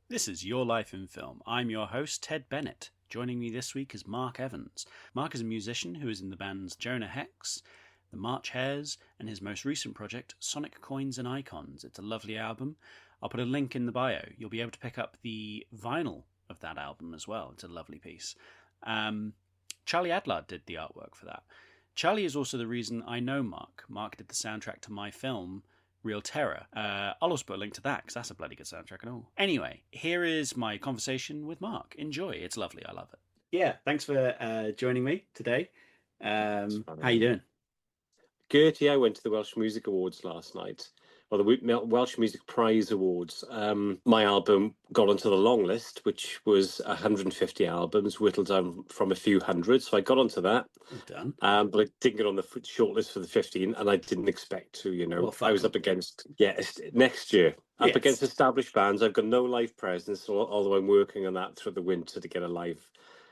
This is Your Life in Film. I'm your host, Ted Bennett. Joining me this week is Mark Evans. Mark is a musician who is in the bands Jonah Hex, the March Hares, and his most recent project, Sonic Coins and Icons. It's a lovely album. I'll put a link in the bio. You'll be able to pick up the vinyl of that album as well. It's a lovely piece. Charlie Adlard did the artwork for that. Charlie is also the reason I know Mark. Mark did the soundtrack to my film, Real Terror. I'll also put a link to that because that's a bloody good soundtrack and all. Anyway, here is my conversation with Mark. Enjoy. It's lovely. I love it. Yeah, thanks for joining me today. How you doing? Good. Yeah, I went to the Welsh Music Awards last night, or the Welsh Music Prize Awards. My album got onto the long list, which was 150 albums, whittled down from a few hundred. So I got onto that. Well done. But I didn't get on the shortlist for the 15, and I didn't expect to. Well, I was up against next year up against established bands. I've got no live presence, although I'm working on that through the winter to get a live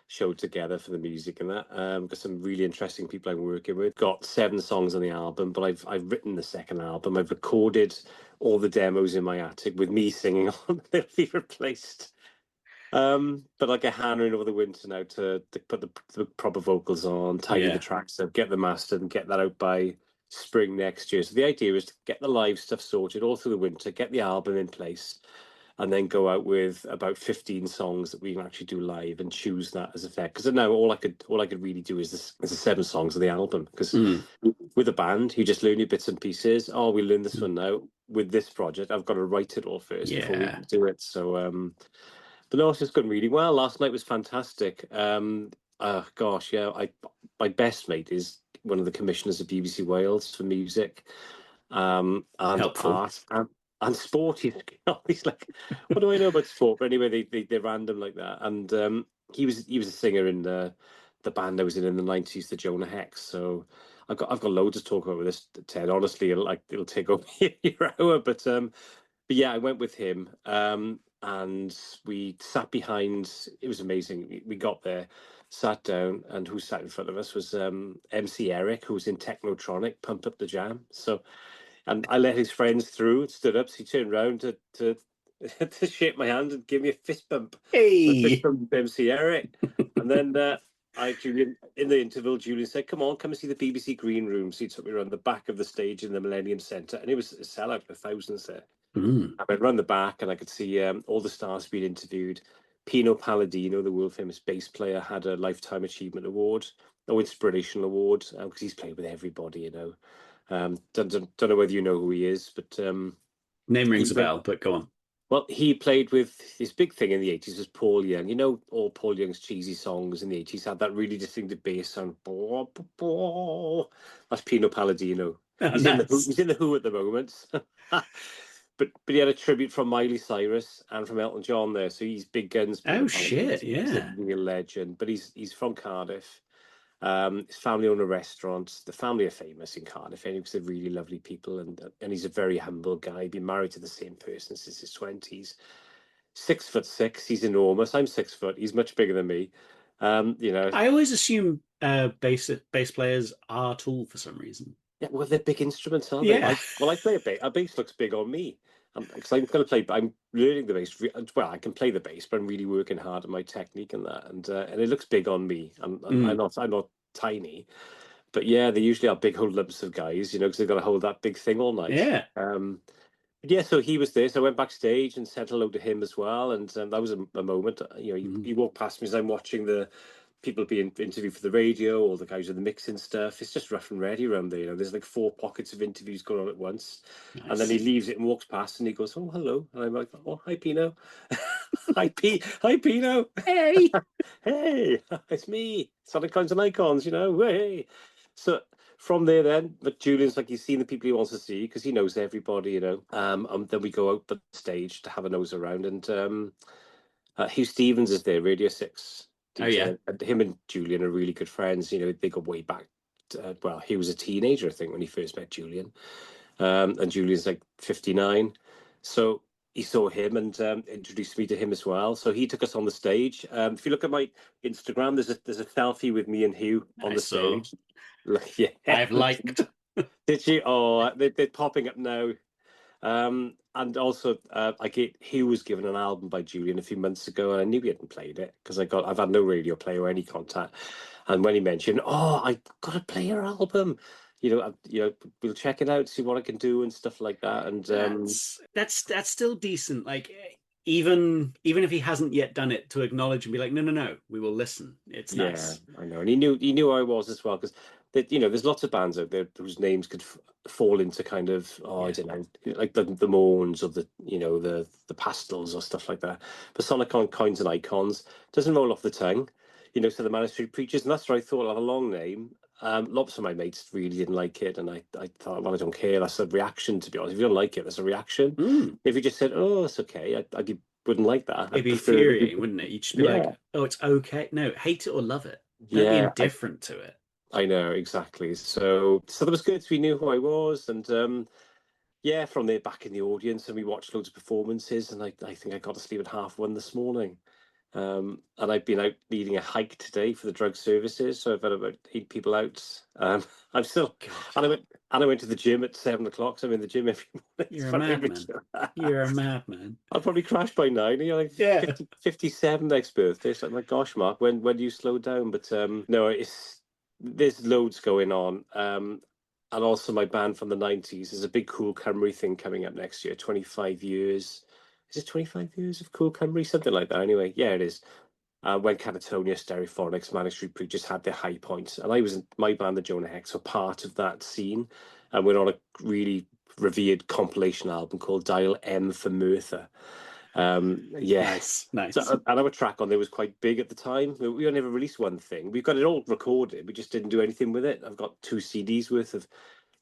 show together for the music and that. Got some really interesting people I'm working with. Got 7 songs on the album, but I've written the second album. I've recorded all the demos in my attic with me singing on. They'll be replaced. But I get hammering over the winter now to put the proper vocals on, tidy the tracks up, get the mastered, and get that out by spring next year. So the idea is to get the live stuff sorted all through the winter, get the album in place, and then go out with about 15 songs that we can actually do live and choose that as a fair. Because now all I could really do is the 7 songs of the album. Because with a band, you just learn your bits and pieces. Oh, we learn this one now. With this project, I've got to write it all first before we can do it. So, but no, it's just gone really well. Last night was fantastic. My best mate is one of the commissioners of BBC Wales for music, and art and sport. He's like, what do I know about sport? But anyway, they're random like that. And he was a singer in the band I was in the 90s, the Jonah Hex. So I've got loads to talk about with this, Ted. Honestly, it'll take over your hour. But yeah, I went with him. And we sat behind. It was amazing. We got there, sat down, and who sat in front of us was MC Eric, who was in Technotronic, Pump Up the Jam. So, and I let his friends through and stood up. So he turned around to shake my hand and give me a fist bump. Hey, fist bump, MC Eric. And then Julian, in the interval, Julian said, come and see the BBC Green Room. So he took me around the back of the stage in the Millennium Centre, and it was a sellout for thousands there. I went round the back and I could see all the stars being interviewed. Pino Palladino, the world famous bass player, had a Lifetime Achievement Award, or Inspirational Award, because he's played with everybody, Don't know whether you know who he is, but name rings a bell, but go on. Well, he played with, his big thing in the 80s was Paul Young. All Paul Young's cheesy songs in the 80s had that really distinctive bass sound. That's Pino Palladino. He's in the Who at the moment. But he had a tribute from Miley Cyrus and from Elton John there, so he's big guns. Oh shit! Yeah, he's a real legend. But he's from Cardiff. His family own a restaurant. The family are famous in Cardiff, because they're really lovely people, and he's a very humble guy. Been married to the same person since his 20s. 6'6", he's enormous. I'm 6 foot. He's much bigger than me. I always assume bass players are tall for some reason. Yeah, well, they're big instruments, aren't they? I play a bass. A bass looks big on me. Because I'm going to play. I'm learning the bass. Well, I can play the bass, but I'm really working hard on my technique and that. And it looks big on me. I'm not tiny, but yeah, they usually are big old lumps of guys, because they've got to hold that big thing all night. Yeah. So he was there. So I went backstage and said hello to him as well. And that was a moment. He walked past me as I'm watching the people being interviewed for the radio, or the guys with the mixing stuff. It's just rough and ready around there. There's like 4 pockets of interviews going on at once. Nice. And then he leaves it and walks past and he goes, oh, hello. And I'm like, oh, hi, Pino. Hi, Pino. Hey. Hey, it's me. Sonic Coins and Icons, Hey. So from there then, but Julian's like, he's seen the people he wants to see because he knows everybody, and then we go out the stage to have a nose around, and Hugh Stevens is there, Radio 6. Oh yeah, him and Julian are really good friends. They go way back. He was a teenager, I think, when he first met Julian, and Julian's like 59. So he saw him and introduced me to him as well. So he took us on the stage. If you look at my Instagram, there's a selfie with me and Hugh on the stage. Yeah, I've liked. Did you? Oh, they're popping up now. And also, he was given an album by Julian a few months ago, and I knew he hadn't played it because I've had no radio player or any contact. And when he mentioned, "Oh, I got to play your album," we'll check it out, see what I can do and stuff like that. And that's still decent. Like even if he hasn't yet done it, to acknowledge and be like, no, no, no, we will listen. It's nice. I know, and he knew who I was as well because there's lots of bands out there whose names could fall into kind of I don't know, like the Mourns or the Pastels or stuff like that. But Sonic Coins and Icons doesn't roll off the tongue, So the Manic Street Preachers, and that's what I thought of a long name. Lots of my mates really didn't like it, and I thought, well, I don't care. That's a reaction, to be honest. If you don't like it, that's a reaction. If you just said, oh, it's okay, wouldn't like that. It'd be infuriating, wouldn't it? You'd just be like, oh, it's okay. No, hate it or love it. Don't be indifferent to it. I know, exactly. So that was good. We knew who I was, and from the back in the audience, and we watched loads of performances, and I think I got to sleep at 1:30 this morning. And I've been out leading a hike today for the drug services, so I've had about 8 people out. I'm still, and I went to the gym at 7:00. So I'm in the gym every morning. You're a madman. You're a madman. I'll probably crash by 9. Like 57 next birthday. It's like, my gosh, Mark, when do you slow down? But no, there's loads going on. And also my band from the 90s. There's a big Cool Cymru thing coming up next year. 25 years. Is it 25 years of Cool Cymru? Something like that. Anyway, yeah, it is. When Catatonia, Stereophonics, Manic Street Preachers had their high points. And I was in my band, the Jonah Hex, were part of that scene. And we're on a really revered compilation album called Dial M for Merthyr. Nice. So our track on there was quite big at the time. We only ever released one thing. We've got it all recorded. We just didn't do anything with it. I've got 2 CDs worth of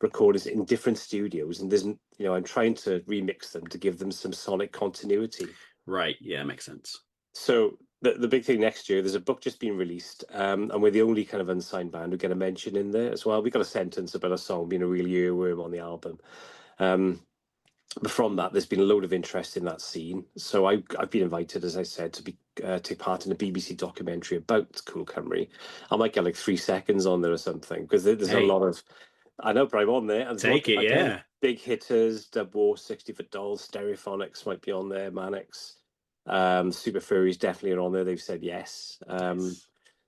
recordings in different studios, and there's I'm trying to remix them to give them some sonic continuity. Right. Yeah, makes sense. So the big thing next year, there's a book just being released, and we're the only kind of unsigned band who get a mention in there as well. We got a sentence about a song being a real earworm on the album. But from that, there's been a load of interest in that scene. So I've been invited, as I said, to take part in a BBC documentary about Cool Cymru. I might get like 3 seconds on there or something, because there's a lot of, I know, but I'm on there. And take it, yeah. Big hitters, Dub War, 60 Foot Dolls, Stereophonics might be on there, Manics. Super Furries definitely are on there. They've said yes.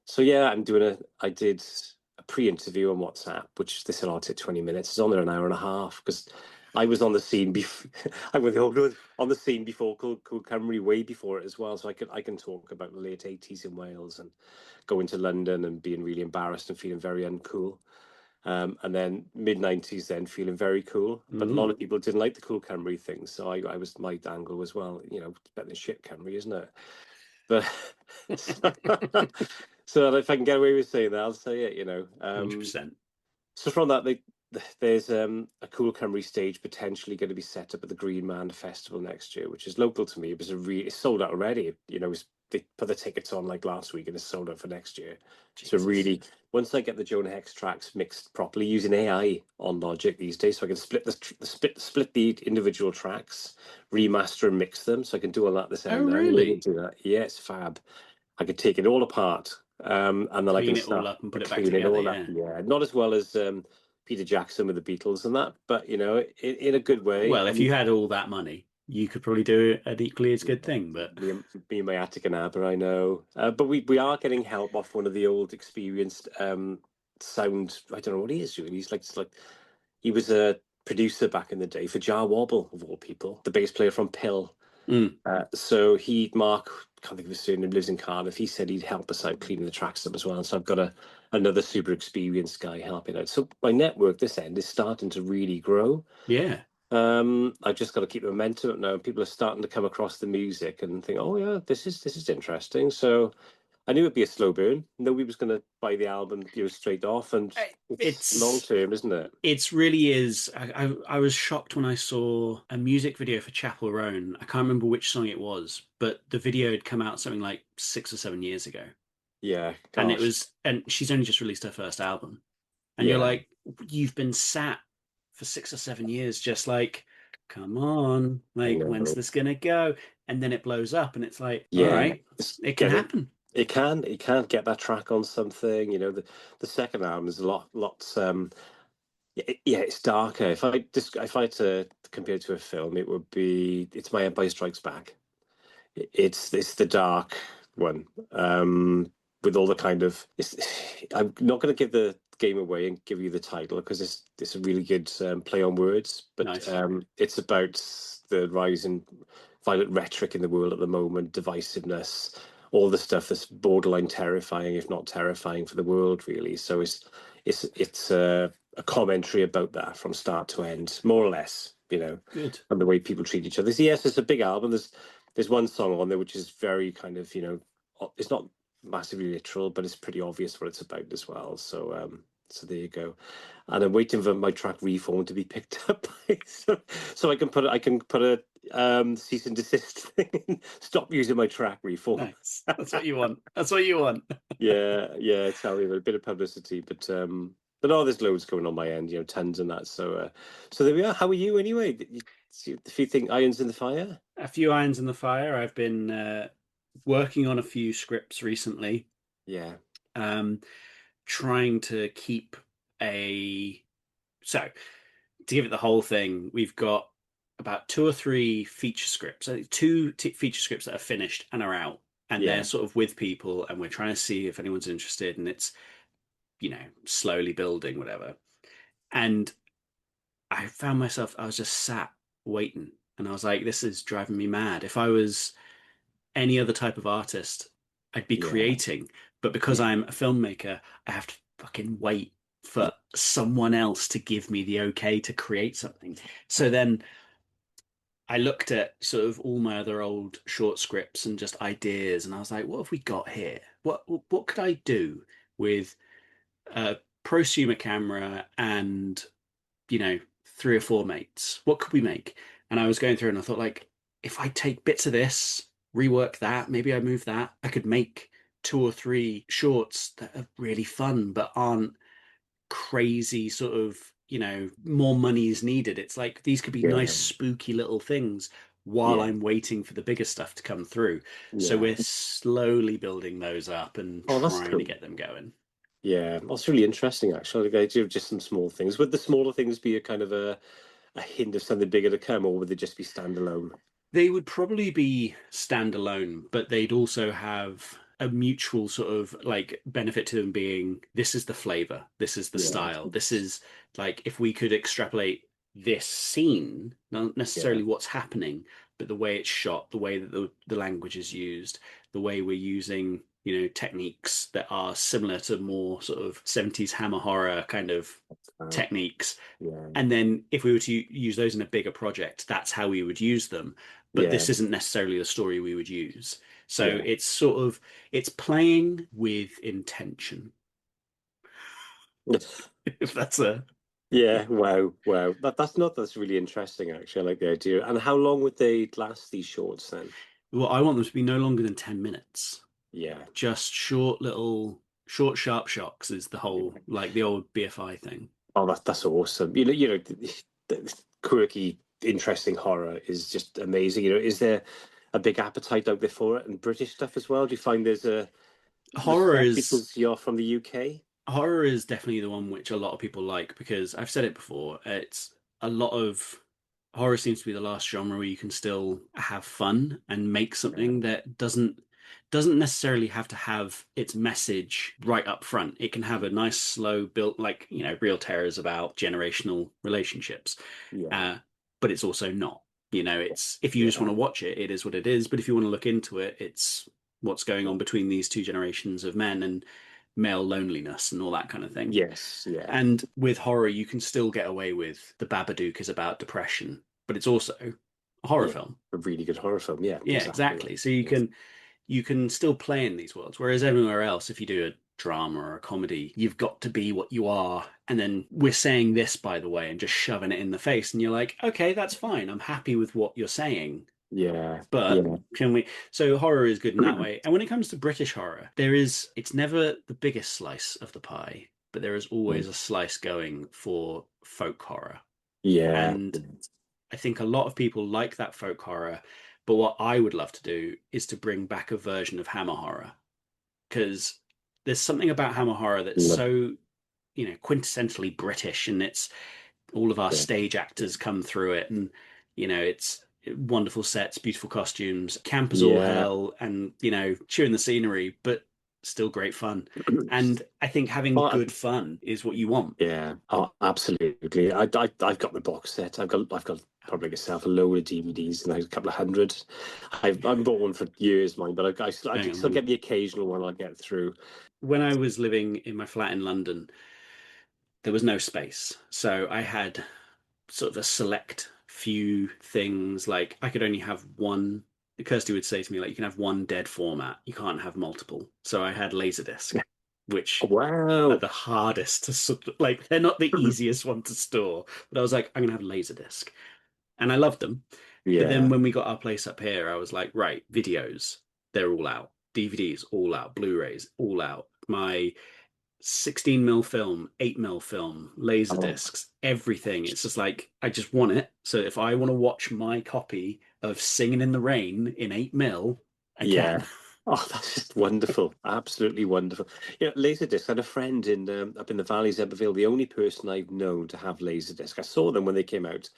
So yeah, I did a pre-interview on WhatsApp, which they said, I'll take 20 minutes. It's on there an hour and a half, because I was on the scene before. I'm on the scene before Cool Cymru, way before it as well. So I can talk about the late 80s in Wales and going to London and being really embarrassed and feeling very uncool. And then mid-90s, then feeling very cool. But a lot of people didn't like the Cool Cymru thing, so I was my angle as well. It's better than shit Cymru, isn't it? But so if I can get away with saying that, I'll say it. 100%. So from that, there's a Cool Cymru stage potentially going to be set up at the Green Man Festival next year, which is local to me. It's sold out already. They put the tickets on like last week, and it's sold out for next year. Jesus. So really, once I get the Jonah Hex tracks mixed properly using AI on Logic these days, so I can split the individual tracks, remaster and mix them, so I can do all that this end. Oh, really? Do that. Yeah, it's fab. I could take it all apart, and then clean I can it all up and put it back together. Yeah, not as well as Peter Jackson with the Beatles and that, but in a good way. Well, if you had all that money, you could probably do an equally as good thing. But me and my Attic and Aber, I know. But we are getting help off one of the old experienced sound. I don't know what he is doing. He's like he was a producer back in the day for Jar Wobble, of all people, the bass player from Pill. So Mark, can't think of his surname, lives in Cardiff. He said he'd help us out cleaning the tracks up as well. So I've got another super experienced guy helping out. So my network this end is starting to really grow. Yeah. I've just got to keep the momentum up now. People are starting to come across the music and think, oh yeah, this is interesting. So I knew it'd be a slow burn. Nobody was going to buy the album straight off, and it's long term, isn't it? It really is. I was shocked when I saw a music video for Chapel Roan. I can't remember which song it was, but the video had come out something like 6 or 7 years ago. Yeah, gosh. And she's only just released her first album, and you're like, you've been sat for 6 or 7 years, just like, come on, like, when's this gonna go? And then it blows up, and it's like, all right, it can happen. It can get that track on something. The second album is lots Yeah, it's darker. If I had to compare it to a film, it's My Empire Strikes Back. It's the dark one, with all the kind of. I'm not going to give the game away and give you the title because it's a really good play on words, but Nice. it's about the rise in violent rhetoric in the world at the moment, divisiveness, all the stuff that's borderline terrifying, if not terrifying, for the world, really. So it's a commentary about that from start to end, more or less, Good. and the way people treat each other. So yes, it's a big album. There's one song on there which is very kind of, it's not massively literal, but it's pretty obvious what it's about as well. So there you go. And I'm waiting for my track Reform to be picked up so I can put a cease and desist thing in. Stop using my track Reform. Nice. That's what you want. That's what you want. Yeah, tell me, a bit of publicity, but oh, there's loads going on my end, tons and that. So there we are. How are you anyway? If you think irons in the fire? A few irons in the fire. I've been working on a few scripts recently, Yeah, um, trying to keep a. So, to give it the whole thing, we've got about two or three feature scripts, feature scripts that are finished and are out, and they're yeah, sort of with people, and we're trying to see if anyone's interested, and it's, slowly building, whatever. And I found myself, I was just sat waiting, and I was like, this is driving me mad. If I was any other type of artist, I'd be yeah, creating. But because yeah, I'm a filmmaker, I have to fucking wait for someone else to give me the okay to create something. So then I looked at sort of all my other old short scripts and just ideas, and I was like, what have we got here? What could I do with a prosumer camera and, you know, three or four mates? What could we make? And I was going through and I thought, like, if I take bits of this, rework that, maybe I move that, I could make two or three shorts that are really fun but aren't crazy sort of, more money is needed. It's like these could be yeah, nice, spooky little things while yeah, I'm waiting for the bigger stuff to come through. So yeah. we're slowly building those up and Oh, that's trying to cool. get them going. Yeah, that's really interesting, actually. Like, I do just some small things. Would the smaller things be a kind of a hint of something bigger to come, or would they just be standalone? They would probably be standalone, but they'd also have a mutual sort of like benefit to them being this is the flavor, this is the Yeah, style, this is like if we could extrapolate this scene, not yeah, necessarily what's happening, but the way it's shot, the way that the language is used, the way we're using, techniques that are similar to more sort of 70s hammer horror kind of uh, techniques, yeah, and then if we were to use those in a bigger project, that's how we would use them. But yeah, this isn't necessarily the story we would use. So yeah. it's sort of it's playing with intention. If that's a Yeah, wow. That's really interesting, actually. I like the idea. And how long would they last, these shorts then? well, I want them to be no longer than 10 minutes. Yeah, Just short sharp shocks is the whole yeah. like the old BFI thing. Oh, that's awesome. The quirky, interesting horror is just amazing. Is there a big appetite out there for it and British stuff as well? Do you find there's a Horror respect is because you're from the UK? horror is definitely the one which a lot of people like because I've said it before. It's a lot of horror seems to be the last genre where you can still have fun and make Yeah, something that doesn't necessarily have to have its message right up front. It can have a nice slow build, like Real Terror is about generational relationships, yeah, uh, but it's also not. It's if you just want yeah, to watch it, it is what it is. But if you want to look into it, it's what's going on between these two generations of men and male loneliness and all that kind of thing. yes, yeah, And with horror, you can still get away with The Babadook is about depression, but it's also a horror yeah. film. A really good horror film. Yeah, Yeah, exactly. exactly. So you Yes. can you can still play in these worlds. Whereas everywhere else, if you do a drama or a comedy, you've got to be what you are. And then we're saying this, by the way, and just shoving it in the face. And you're like, okay, that's fine. I'm happy with what you're saying. Yeah, But yeah, can we? So horror is good in that way. And when it comes to British horror, it's never the biggest slice of the pie, but there is always a slice going for folk horror. yeah. And I think a lot of people like that folk horror. But what I would love to do is to bring back a version of Hammer horror because there's something about Hammer horror that's Love, so quintessentially British, and it's all of our Yeah. stage actors come through it, and it's wonderful sets, beautiful costumes, camp as all Yeah. hell, and chewing the scenery, but still great fun. And I think having Oh, good fun is what you want. yeah. Oh, absolutely. I've got the box set. I've got probably myself a load of DVDs and a couple of hundred. I've bought one for years, mine, but I Hang can on, still let me. get the occasional one I get through. When I was living in my flat in London, there was no space, so I had sort of a select few things. Like I could only have one. Kirsty would say to me, like, you can have one dead format, you can't have multiple. So I had Laserdisc, which are Wow. the hardest to like. They're not the easiest one to store, but I was like, I'm gonna have Laserdisc, and I loved them. But then Yeah. when we got our place up here, I was like, right, videos, they're all out, DVDs all out, Blu-rays all out. My 16 mil film, 8 mil film, laser Oh, discs, everything. It's just like I just want it. So if I want to watch my copy of Singing in the Rain in 8 mil, I yeah. can. Oh, that's just wonderful. Absolutely wonderful. Laserdisc. I had a friend in up in the Valleys, Eberville, the only person I've known to have Laserdisc. I saw them when they came out,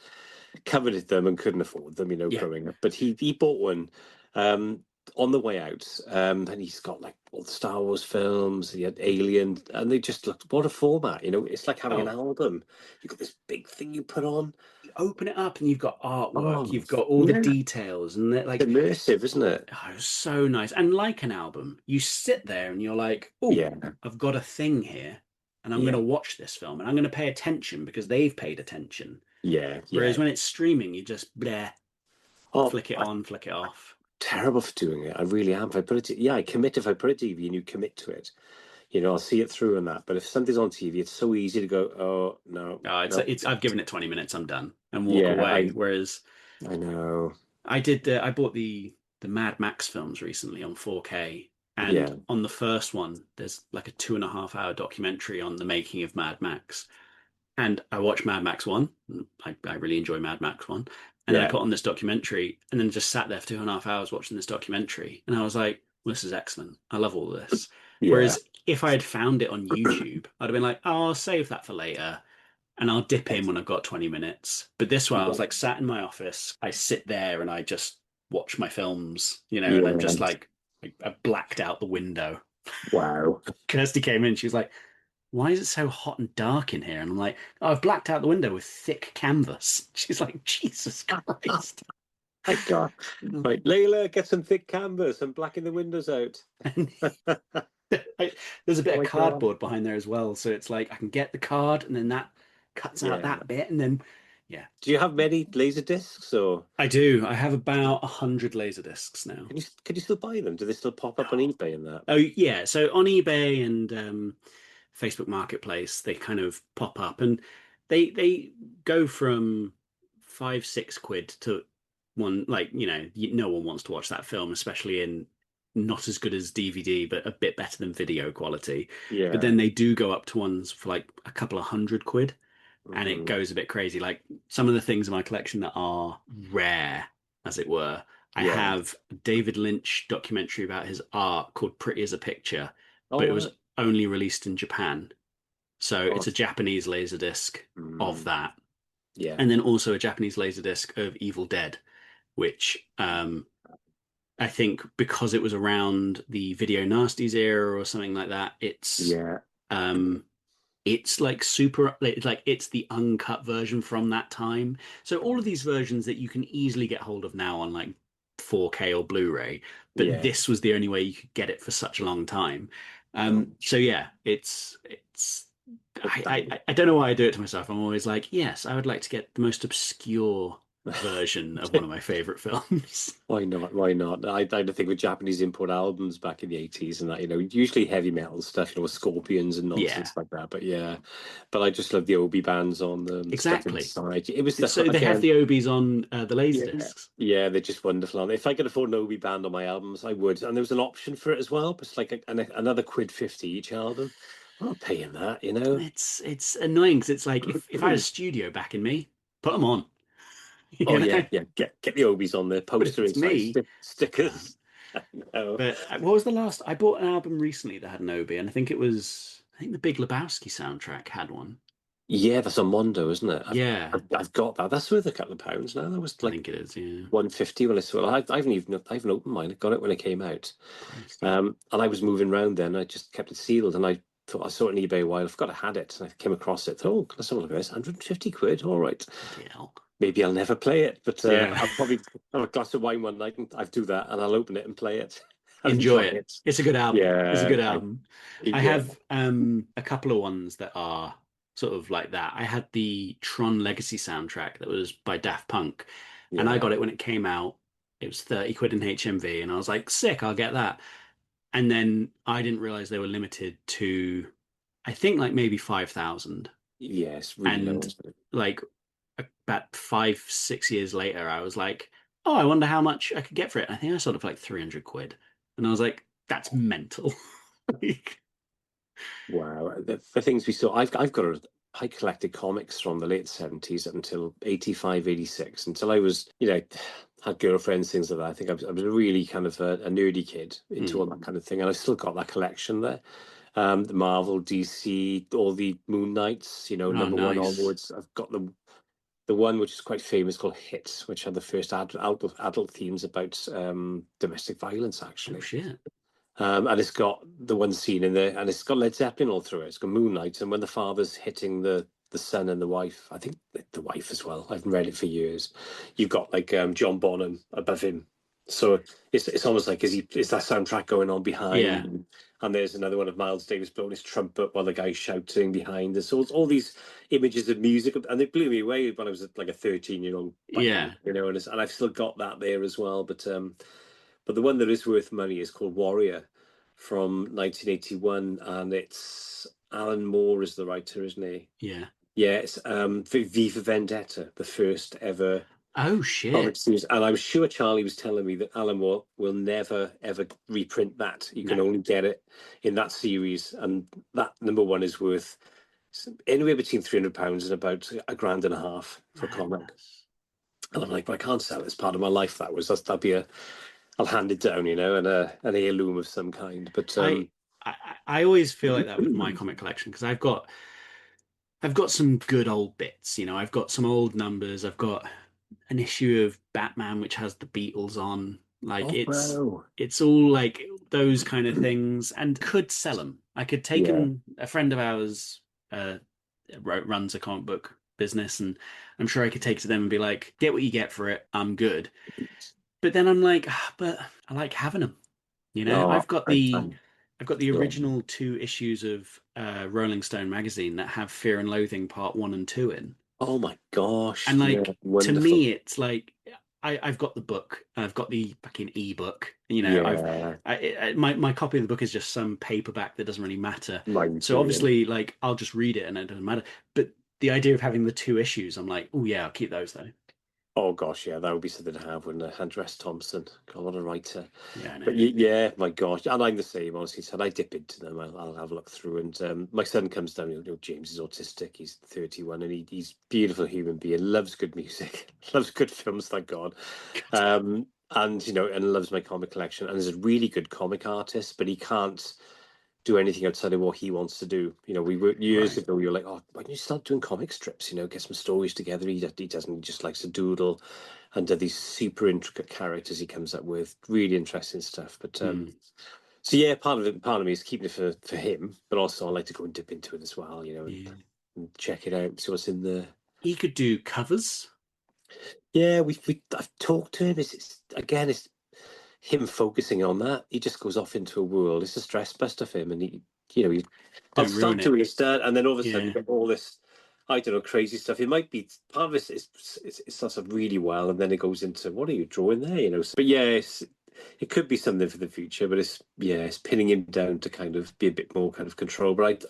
coveted them and couldn't afford them, Yeah. growing up. But he bought one um, on the way out, and he's got like all the Star Wars films. He had Alien, and they just looked what a format. It's like having an Oh, album. You've got this big thing you put on. you open it up and you've got artwork, Oh, you've got all the yeah, details, and they're like, immersive, isn't it? oh, it was so nice. And like an album, you sit there and you're like, oh, Yeah, I've got a thing here, and I'm going yeah, to watch this film, and I'm going to pay attention because they've paid attention. yeah, Whereas yeah. when it's streaming, you just bleh, Oh, flick it I'm on, flick it off. terrible for doing it. I really am. If I put it, yeah, I commit. If I put a TV and you commit to it, I'll see it through and that. But if something's on TV, it's so easy to go, oh no, It's no, it's I've given it 20 minutes, I'm done, and walk yeah, away. Whereas I know, I bought the Mad Max films recently on 4K, and yeah, on the first one, there's like a 2.5 hour documentary on the making of Mad Max. And I watched Mad Max 1. I really enjoy Mad Max 1. And then I yeah, put on this documentary and then just sat there for 2.5 hours watching this documentary. And I was like, well, this is excellent. I love all this. yeah. Whereas if I had found it on YouTube, I'd have been like, oh, I'll save that for later and I'll dip in when I've got 20 minutes. But this one, I was Yeah, like sat in my office. I sit there and I just watch my films, and I'm just yeah. like, I blacked out the window. Wow. Kirsty came in. She was like, why is it so hot and dark in here? And I'm like, oh, I've blacked out the window with thick canvas. She's like, Jesus Christ. My God. Right, Layla, get some thick canvas and blacken the windows out. And Oh there's a bit of my God. cardboard behind there as well. So it's like I can get the card and then that cuts out Yeah. that bit. And then, yeah, Do you have many laser discs, or I do. I have about 100 laser discs now. can you still buy them? Do they still pop up on eBay and that? Oh, yeah. So on eBay and Facebook Marketplace, they kind of pop up and they go from 5, 6 quid to one. Like no one wants to watch that film, especially in not as good as DVD, but a bit better than video quality. But Yeah. then they do go up to ones for like a couple of 100 quid, and it Hmm. goes a bit crazy. Like some of the things in my collection that are rare, as it were. I Yeah. have a David Lynch documentary about his art called Pretty as a Picture, Oh but it was wow. only released in Japan. So Oh. it's a Japanese laserdisc of Hmm. that. Yeah. And then also a Japanese laserdisc of Evil Dead, which I think because it was around the Video Nasties era or something like that, Yeah. um it's like super, like it's the uncut version from that time. So all of these versions that you can easily get hold of now on like 4K or Blu-ray, but Yeah. this was the only way you could get it for such a long time. Oh, So yeah, it's that, I don't know why I do it to myself. I'm always like, yes, I would like to get the most obscure version of one of my favorite films. why not? Why not? I think with Japanese import albums back in the 80s and that, usually heavy metal stuff, with scorpions and Yeah, nonsense like that. But yeah, but I just love the Obi bands on them, the stuff exactly. inside. It was the So they have again, the Obies on the laser yeah, discs. yeah, they're just wonderful. And if I could afford an Obi band on my albums, I would. And there was an option for it as well, but it's like another quid 50 each album. I'm not paying that. It's annoying because it's like if I had a studio backing me, put them on, Oh you yeah, know. yeah. Get the Obies on there, But if poster it's inside, me, can't. stickers. I know. But what was the last? I bought an album recently that had an Obi, and I think it was I think the Big Lebowski soundtrack had one. Yeah, that's on Mondo, isn't it? Yeah, I've got that. That's worth a couple of pounds now. That was I like think it is. Yeah, 150 when I saw it. I haven't opened mine. I got it when it came out. Christ. And I was moving around then. I just kept it sealed, and I thought I saw it on eBay a while. I forgot I had it, and I came across it. Thought, oh, let's have a look at this. 150 quid. All right. Bloody hell. Maybe I'll never play it, but Yeah, I'll probably have a glass of wine one night and I do that, and I'll open it and play it and enjoy enjoy it. it. It's a good album. It's a Yeah, good album. I yeah, have a couple of ones that are sort of like that. I had the Tron Legacy soundtrack that was by Daft Punk, and I yeah. got it when it came out. It was 30 quid in HMV, and I was like, sick, I'll get that. And then I didn't realize they were limited to, I think, like maybe 5,000. Yes, really low. And like about 5, 6 years later, I was like, oh, I wonder how much I could get for it. I think I sold it for like 300 quid. And I was like, that's mental. Wow. The things we saw, I collected comics from the late 70s up until 85, 86, until I was, had girlfriends, things like that. I think I was a really kind of a nerdy kid into all that kind of thing. And I've still got that collection there. The Marvel, DC, all the Moon Knights, Oh, number one nice. onwards. I've got the one which is quite famous called Hits, which had the first adult themes about domestic violence, Oh, actually. shit. And it's got the one scene in there, and it's got Led Zeppelin all through it. It's got Moonlight, and when the father's hitting the son and the wife, I think the wife as well. I haven't read it for years. You've got like John Bonham above him, so it's almost like is that soundtrack going on Yeah. behind, and there's another one of Miles Davis blowing his trumpet while the guy's shouting behind. There's all these images of music, and they blew me away when I was like a 13-year-old back then, Yeah. and I've still got that there as well, but the one that is worth money is called Warrior from 1981, and it's Alan Moore is the writer, isn't he? Yeah. Yeah, it's V for Vendetta, the first ever Oh, comic shit. series. And I'm sure Charlie was telling me that Alan Moore will never ever reprint that. You can No. only get it in that series, and that number one is worth anywhere between £300 and about a grand and a half for a comic. Madness. And I'm like, but I can't sell it. It's part of my life. That'd be I'll hand it down, and an heirloom of some kind. But I, I I always feel like that with my comic collection because I've got some good old bits, I've got some old numbers. I've got an issue of Batman which has the Beatles on. Like oh wow, it's all like those kind of things and could sell them. I could take yeah, them. A friend of ours uh runs a comic book business and I'm sure I could take to them and be like, get what you get for it. I'm good. But then I'm like, but I like having them. no, I've got the yeah. original 2 issues of Rolling Stone magazine that have Fear and Loathing Part 1 and 2 in. Oh my gosh, And yeah, like to wonderful, me, it's like I've got the book, and I've got the fucking ebook. yeah, My copy of the book is just some paperback that doesn't really matter. mine So too, yeah. obviously, like I'll just read it and it doesn't matter. But the idea of having the 2 issues, I'm like, oh yeah, I'll keep those though. Oh gosh, yeah, that would be something to have, wouldn't it? Andres Thompson, God, what a writer. Yeah, I But know. yeah, my gosh, and I'm the same. Honestly, said I dip into them. I'll have a look through, and my son comes down. James is autistic. He's 31, and he's a beautiful human being. Loves good music, loves good films. Thank God. And loves my comic collection, and is a really good comic artist. But he can't do anything outside of what he wants to do. We were years Right. ago. You're like, oh, why don't you start doing comic strips? Get some stories together. He doesn't. He just likes to doodle, and these super intricate characters he comes up with. Really interesting stuff. But Hmm. so yeah, part of me is keeping it for him, but also I like to go and dip into it as well. Yeah. And check it out, see what's in there. He could do covers. Yeah, I've talked to him. It's him focusing on that. He just goes off into a world. It's a stress buster for him, and I'll Don't ruin start it. doing his start, and then all of a sudden you Yeah. get all this, I don't know, crazy stuff. It might be part of it starts off really well, and then it goes into what are you drawing there, But yeah, it could be something for the future, but it's pinning him down to kind of be a bit more kind of control. But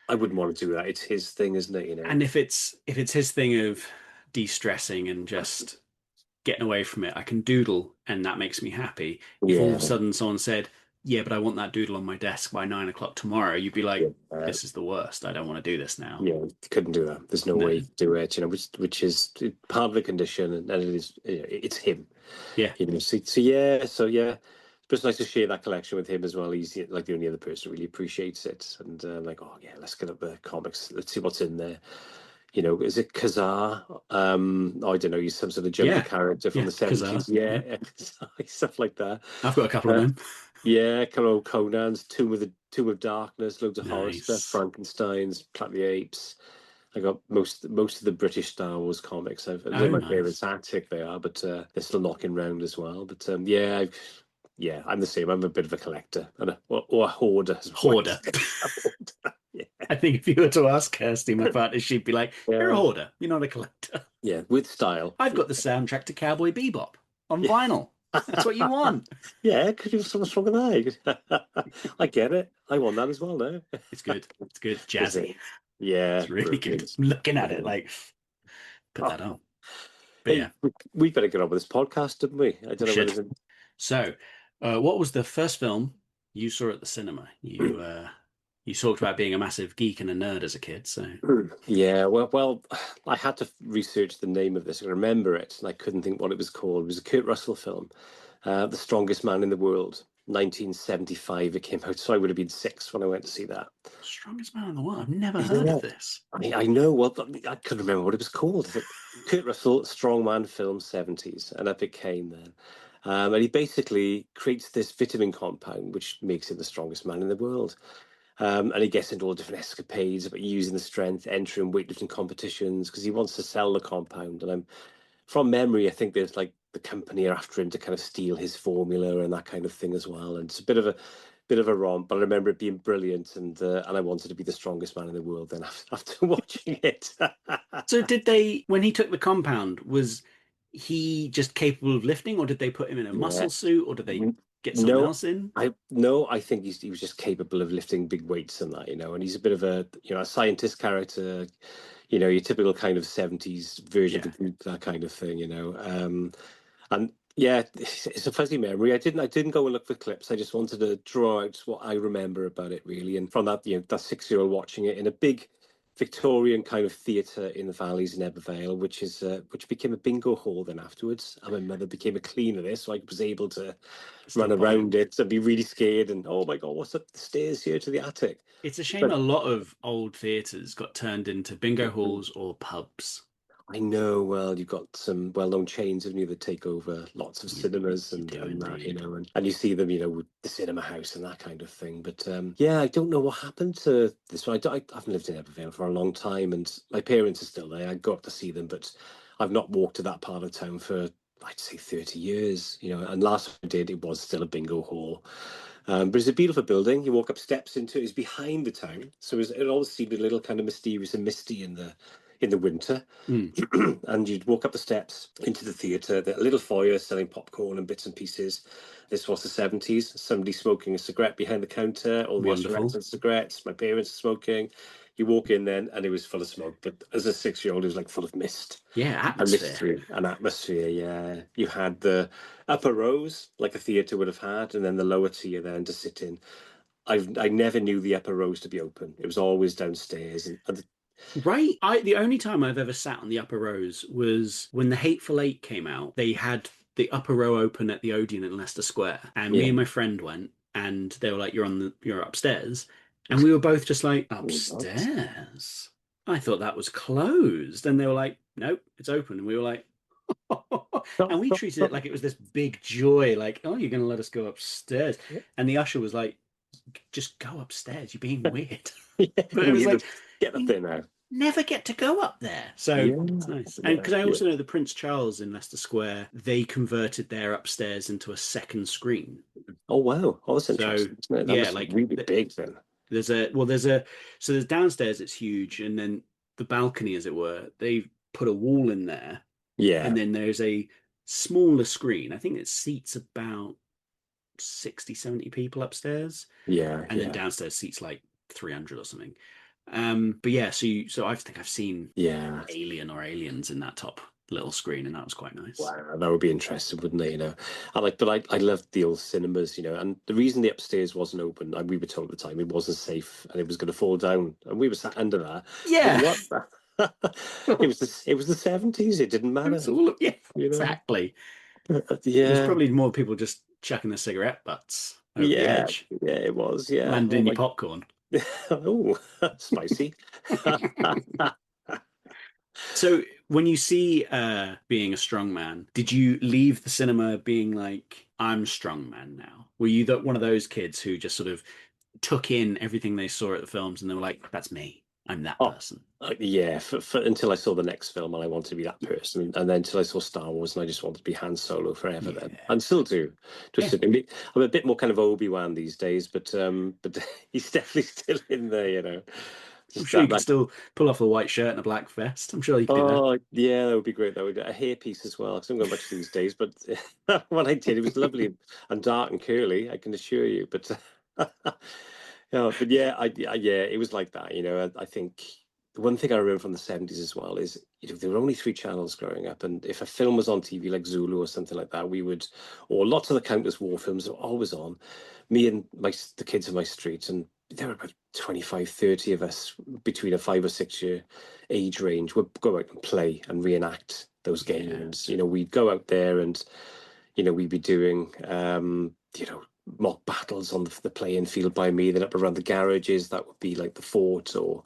I wouldn't want to do that. It's his thing, isn't it? And if it's his thing of de-stressing and just getting away from it, I can doodle and that makes me happy. If all of a Yeah, sudden someone said, yeah, but I want that doodle on my desk by 9 o'clock tomorrow, you'd be like, yeah. this is the worst. I don't want to do this now. Yeah, couldn't do that. There's no No. way to do it, which is part of the condition, and it is, it's him, Yeah. So yeah, But it's nice to share that collection with him as well. He's like the only other person who really appreciates it. And like, oh yeah, let's get up the comics. Let's see what's in there. Is it Kazar? I don't know. He's some sort of jungle character from the 70s. Yeah, stuff like that. I've got a couple of them. Yeah, kind of Conan's Tomb of Darkness, loads of horror stuff, Frankenstein's, Planet of the Apes. I got most of the British Star Wars comics. They're my favourite attic. They are, but they're still knocking round as well. But yeah, I'm the same. I'm a bit of a collector or a hoarder. Hoarder. Yeah. I think if you were to ask Kirsty, my partner, she'd be like, "You're a hoarder. You're not a collector." Yeah, with style. I've got the soundtrack to Cowboy Bebop on vinyl. That's what you want. Yeah, because you're so wrong with that. I get it. I want that as well now. It's good. It's good. Jazzy. Yeah. It's really good. I'm looking at it like, put that on. But yeah. We better get on with this podcast, didn't we? I don't know whether... So, what was the first film you saw at the cinema? You talked about being a massive geek and a nerd as a kid, so... Yeah, well, I had to research the name of this and remember it, and I couldn't think what it was called. It was a Kurt Russell film, The Strongest Man in the World, 1975 it came out, so I would have been 6 when I went to see that. Strongest Man in the World? I've never heard of this. I know, well, I couldn't remember what it was called. Kurt Russell, Strongman Film 70s, and Epic Kane then. And he basically creates this vitamin compound, which makes him the strongest man in the world. And he gets into all different escapades about using the strength, entering weightlifting competitions because he wants to sell the compound. And from memory, I think there's like the company are after him to kind of steal his formula and that kind of thing as well. And it's a bit of a romp, but I remember it being brilliant, and I wanted to be the strongest man in the world then after watching it. So when he took the compound, was he just capable of lifting, or did they put him in a muscle suit, or did they get someone else in? I think he was just capable of lifting big weights and that, and he's a bit of a a scientist character, your typical kind of 70s version of the group, that kind of thing, and yeah, it's a fuzzy memory. I didn't go and look for clips. I just wanted to draw out what I remember about it, really. And from that, that 6-year-old watching it in a big Victorian kind of theatre in the valleys in Ebervale, which became a bingo hall then afterwards. And my mother became a cleaner there, so I was able to run around it and be really scared. And oh my God, what's up the stairs here to the attic? It's a shame a lot of old theatres got turned into bingo halls or pubs. I know. Well, you've got some well-known chains, haven't you, that take over lots of cinemas and that, and you see them, with the cinema house and that kind of thing. But yeah, I don't know what happened to this one. I haven't lived in Ebervale for a long time, and my parents are still there. I go up to see them, but I've not walked to that part of town for, I'd say, 30 years. And last time I did, it was still a bingo hall. But it's a beautiful building. You walk up steps into it. It's behind the town, so it always seemed a little kind of mysterious and misty in the winter. And you'd walk up the steps into the theatre, the little foyer selling popcorn and bits and pieces. This was the 70s. Somebody smoking a cigarette behind the counter, all the restaurants and cigarettes. My parents are smoking. You walk in then, and it was full of smoke. But as a 6-year-old, it was like full of mist. Yeah, atmosphere. An atmosphere, yeah. You had the upper rows, like a theatre would have had, and then the lower tier then to sit in. I never knew the upper rows to be open. It was always downstairs. Right. The only time I've ever sat on the upper rows was when The Hateful Eight came out. They had the upper row open at the Odeon in Leicester Square, and me and my friend went, and they were like, "You're upstairs," and we were both just like, "Upstairs." I thought that was closed, and they were like, "Nope, it's open," and we were like, and we treated it like it was this big joy, like, "Oh, you're going to let us go upstairs," and the usher was like, "Just go upstairs. You're being weird." But it was like, get up there now. Never get to go up there, so it's nice. And because I also know the Prince Charles in Leicester Square, they converted their upstairs into a second screen. Oh wow, that's interesting. That like really big then. There's downstairs, it's huge, and then the balcony, as it were, they put a wall in there. Yeah, and then there's a smaller screen. I think it seats about 60-70 people upstairs. Yeah, and then downstairs seats like 300 or something. But yeah, so I think I've seen Alien or Aliens in that top little screen, and that was quite nice. Wow, that would be interesting, wouldn't it? I loved the old cinemas, and the reason the upstairs wasn't open, we were told at the time it wasn't safe and it was going to fall down, and we were sat under that. Yeah. It was the 70s. It didn't matter. Exactly. Yeah, there's probably more people just chucking the cigarette butts over the Yeah, edge, yeah, it was. Yeah. landing Oh in your my. popcorn. Oh, spicy. So when you see being a strongman, did you leave the cinema being like, I'm strongman now? Were you one of those kids who just sort of took in everything they saw at the films and they were like, that's me. I'm that Oh, person. yeah. Until I saw the next film, and I wanted to be that person, and then until I saw Star Wars, and I just wanted to be Han Solo forever. Then, Yeah. and still do. Yeah. Just I'm a bit more kind of Obi-Wan these days, but he's definitely still in there. I'm Just sure you could that. still pull off a white shirt and a black vest. I'm sure you could do that. Oh, yeah, that would be great. That would a hairpiece as well. Because I'm going much these days, but when I did, it was lovely and dark and curly. I can assure you. But but yeah, yeah, it was like that. I think the one thing I remember from the '70s as well is there were only three channels growing up, and if a film was on TV like Zulu or something like that, or lots of the Countess War films were always on. Me and the kids in my street, and there were about 25, 30 of us between a 5 or 6 year age range would go out and play and reenact those Yeah. games. We'd go out there and, we'd be doing, mock battles on the playing field by me. Then up around the garages, that would be like the fort or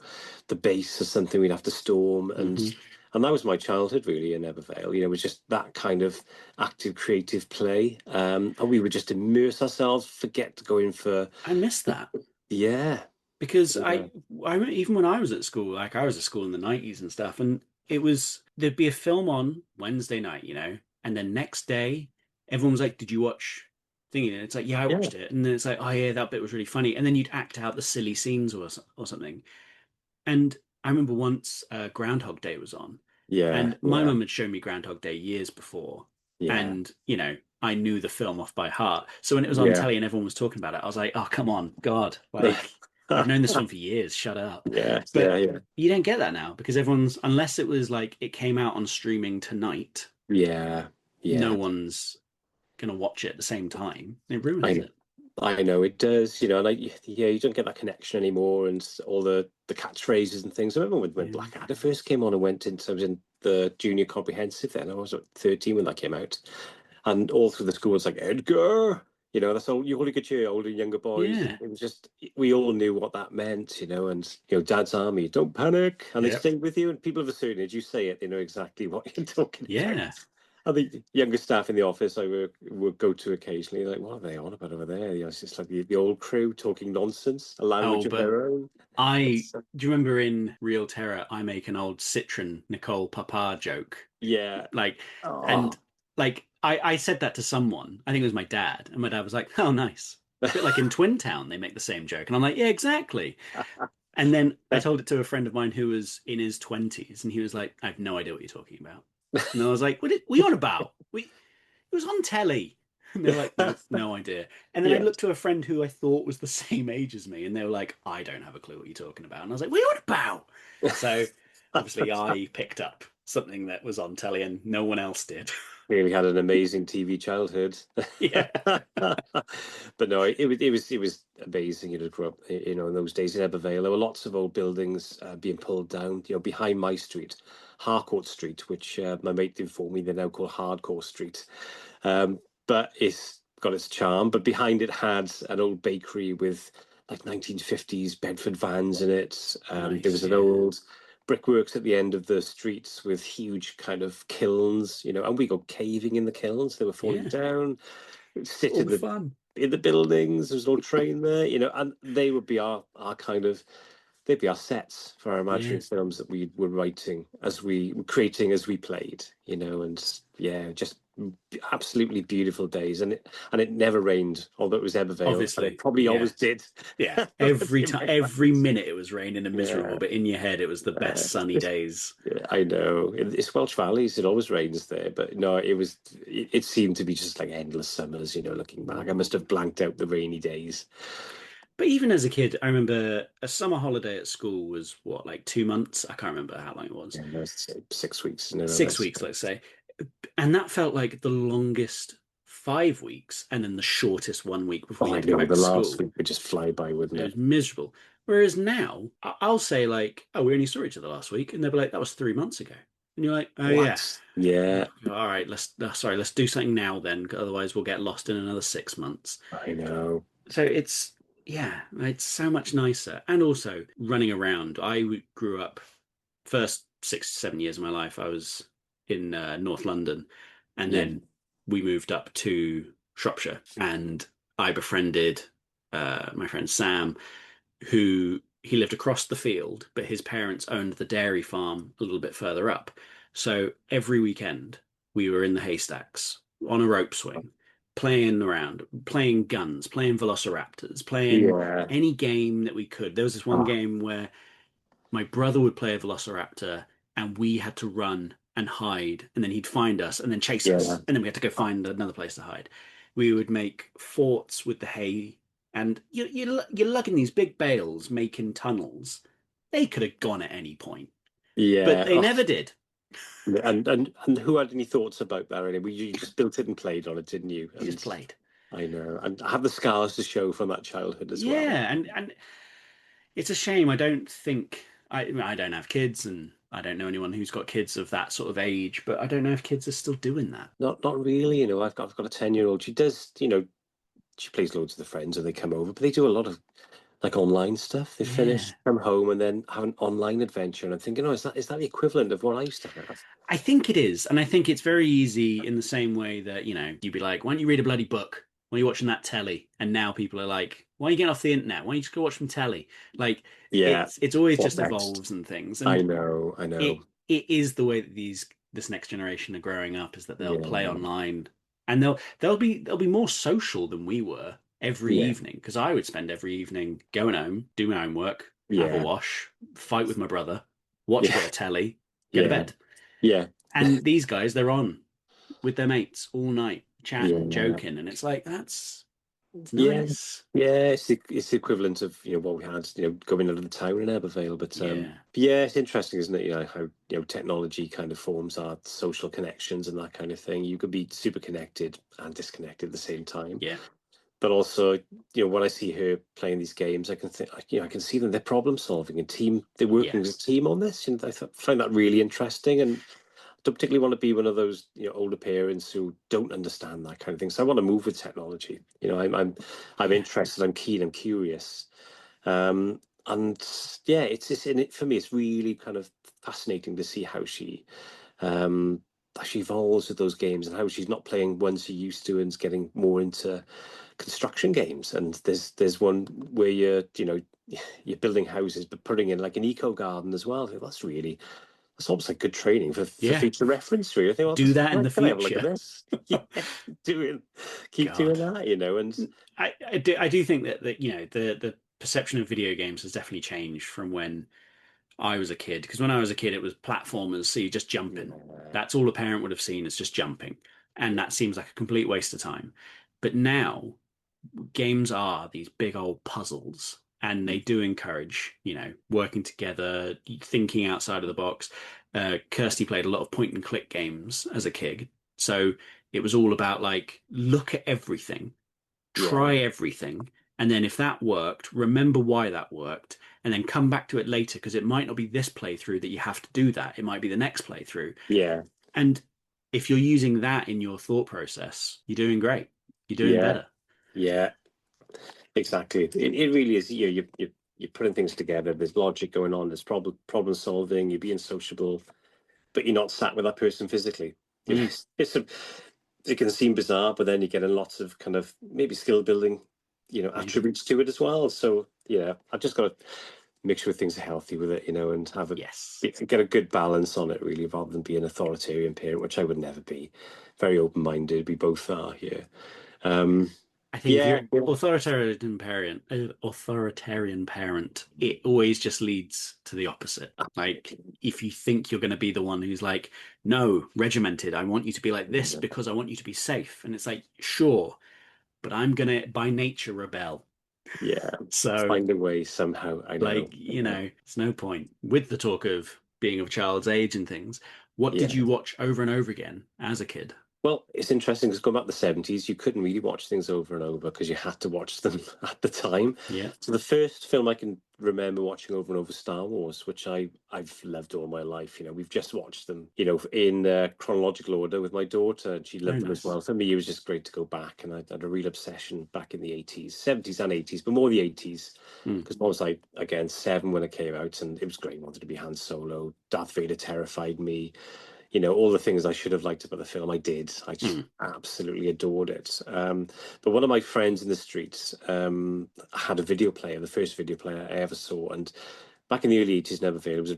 the base or something we'd have to storm. And Hmm. and that was my childhood really in Evervale. It was just that kind of active, creative play. And we would just immerse ourselves, forget going for, I miss that yeah, because yeah, even when I was at school, like I was at school in the 90s and stuff, and there'd be a film on Wednesday night, and then next day, everyone was like, did you watch thingy? And it's like, yeah, I yeah, watched it. And then it's like, oh yeah, that bit was really funny. And then you'd act out the silly scenes or something. And I remember once Groundhog Day was on, yeah, and my yeah, mum had shown me Groundhog Day years before, yeah, and I knew the film off by heart. So when it was on yeah. telly and everyone was talking about it, I was like, "Oh, come on, God! Like I've known this film for years. Shut up!" Yeah, yeah, But yeah, you don't get that now because unless it was like it came out on streaming tonight, yeah, no yeah. one's gonna watch it at the same time. It ruins I it. I know it does, and yeah, you don't get that connection anymore, and all the catchphrases and things. I remember when Yeah, Blackadder first came on and I was in the junior comprehensive then. I was 13 when that came out, and all through the school it's like Edgar. That's all you only could hear older and younger boys, yeah, and it was just we all knew what that meant, and Dad's Army, don't panic, and they yep, stay with you. And people of a certain age, you say it, they know exactly what you're talking about. yeah. And the younger staff in the office I would go to occasionally, like, what are they on about over there? It's just like the old crew talking nonsense, a Oh, language of but their own. I It's do you remember in Real Terror, I make an old Citron Nicole Papa joke, yeah. like, and Oh. like I said that to someone. I think it was my dad, and my dad was like, "Oh, nice." A bit like in Twin Town, they make the same joke, and I'm like, "Yeah, exactly." And then I told it to a friend of mine who was in his 20s, and he was like, "I have no idea what you're talking about." And I was like, "What are you on about? It was on telly." And they were like, "Nope, no idea." And then I Yeah. looked to a friend who I thought was the same age as me, and they were like, "I don't have a clue what you're talking about." And I was like, "What are you on about?" So obviously, I picked up something that was on telly, and no one else did. Really had an amazing TV childhood. Yeah, But no, it was amazing, to grow up, in those days in Ebervale. There were lots of old buildings being pulled down, behind my street, Harcourt Street, which my mate informed me they're now called Hardcore Street. Um, but it's got its charm. But behind it had an old bakery with like 1950s Bedford vans in it. There nice. was an Yeah, old brickworks at the end of the streets with huge kind of kilns, and we go caving in the kilns. They were falling yeah, down. We'd sit all in the the fun. buildings. There was no train there, and they would be our kind of they'd be our sets for our Yeah, imaginary films that we were writing as we were creating as we played, and yeah, just absolutely beautiful days. And it never rained, although it was Ebervale, and it obviously. probably Yeah, always did. yeah. That's Every in time, my every mind. minute it was raining and Yeah. miserable, but in your head it was the Uh, best sunny it's, days. yeah, I know. It's Welsh Valleys. It always rains there, but no, it was. It seemed to be just like endless summers. Looking back, I must have blanked out the rainy days. But even as a kid, I remember a summer holiday at school was what, like 2 months? I can't remember how long it was. Yeah, no, it's 6 weeks, isn't it? Six weeks, let's say. And that felt like the longest 5 weeks and then the shortest 1 week before Oh, you I had to go know. back The to last school. week would just fly by, wouldn't It it? was miserable. Whereas now, I'll say like, "Oh, we only saw each other last week," and they'll be like, "That was 3 months ago." And you're like, oh yeah. What? Yeah, All right, let's do something now then, otherwise we'll get lost in another 6 months. I know. So yeah, it's so much nicer. And also running around. Grew up first 6 7 years of my life. I was in North London, and Yeah, then we moved up to Shropshire, and I befriended my friend Sam, who he lived across the field, but his parents owned the dairy farm a little bit further up. So every weekend we were in the haystacks on a rope swing, playing around, playing guns, playing velociraptors, playing yeah. any game that we could. There was this one Ah, game where my brother would play a velociraptor and we had to run and hide, and then he'd find us and then chase yeah, us, and then we had to go find another place to hide. We would make forts with the hay, and you're lugging these big bales making tunnels. They could have gone at any point, but yeah. they Oh, never did. and who had any thoughts about that? Really, you just built it and played on it, didn't you? You just And played. I know, and I have the scars to show from that childhood as well. Yeah, and it's a shame. I don't have kids, and I don't know anyone who's got kids of that sort of age, but I don't know if kids are still doing that. Not really, you know. I've got a 10-year-old. She does, you know, she plays loads with the friends when they come over, but they do a lot of like online stuff. They finish, Yeah. come home, and then have an online adventure. And I'm thinking, oh, is that the equivalent of what I used to have? I think it is. And I think it's very easy in the same way that, you'd be like, why don't you read a bloody book? Why are you watching that telly? And now people are like, why are you getting off the internet? Why don't you just go watch some telly? Like Yeah. it's always What just next? evolves and things. I And know, I it know. it is the way that this next generation are growing up, is that they'll play Yeah, online and they'll be more social than we were every yeah, evening. Because I would spend every evening going home, do my homework, have a yeah, wash, fight with my brother, watch a yeah, bit of telly, go to yeah, bed. yeah, And these guys, they're on with their mates all night, chatting, yeah. joking, and it's like it's Yeah, nice. yeah, it's the equivalent of what we had, going out of the town in Abervale. Yeah, But yeah, it's interesting, isn't it? How technology kind of forms our social connections and that kind of thing. You could be super connected and disconnected at the same time. yeah, But also, when I see her playing these games, I can think, I can see them. They're problem solving and team. They're yeah, working as a team on this, and find that really interesting. And don't particularly want to be one of those older parents who don't understand that kind of thing. So I want to move with technology. I'm yeah, interested. I'm keen. I'm curious. And yeah, it's in it for me. It's really kind of fascinating to see um, how she evolves with those games and how she's not playing ones she used to and is getting more into construction games. And there's one where you're building houses but putting in like an eco garden as well. That's almost like good training for yeah. future reference, really. I think, well, Do that in the can I have a look at future. this? Yeah, doing, keep doing God, that, and I do think that the perception of video games has definitely changed from when I was a kid. Because when I was a kid, it was platformers, so you just jump in. yeah, That's all a parent would have seen, is just jumping, and yeah, that seems like a complete waste of time. But now games are these big old puzzles, and they do encourage working together, thinking outside of the box. Kirsty played a lot of point and click games as a kid, so it was all about like, look at everything, yeah, try everything, and then if that worked, remember why that worked, and then come back to it later, because it might not be this playthrough that you have to do that, it might be the next playthrough. yeah, And if you're using that in your thought process, you're doing great, you're doing yeah, better. yeah. Exactly. It really is. You're putting things together. There's logic going on. There's problem solving. You're being sociable, but you're not sat with that person physically. Mm, It can seem bizarre, but then you're getting lots of kind of maybe skill building, yeah. attributes to it as well. So yeah, I've just got to make sure things are healthy with it, and Yes. get a good balance on it, really, rather than be an authoritarian parent, which I would never be. Very open minded. We both are here. Um, I think if yeah, you're authoritarian parent, it always just leads to the opposite. Like, absolutely. if you think you're going to be the one who's like, no, regimented, I want you to be like this because I want you to be safe. And it's like, sure, but I'm going to by nature rebel. Yeah, So, find a way somehow. I like, know. I know. it's no point. With the talk of being of child's age and things, what did Yeah. you watch over and over again as a kid? Well, it's interesting because going back to the 70s, you couldn't really watch things over and over because you had to watch them at the time. Yeah. So the first film I can remember watching over and over, Star Wars, which I've loved all my life. We've just watched them, in chronological order with my daughter, and she Oh, loved them as nice. well. For me, it was just great to go back, and I had a real obsession back in the 80s, 70s and 80s, but more the 80s. Mm. Because I was like, again, 7 when it came out, and it was great. I wanted to be Han Solo. Darth Vader terrified me. All the things I should have liked about the film, I did. I just Mm. absolutely adored it. But one of my friends in the streets had a video player, the first video player I ever saw. And back in the early 80s, never it was,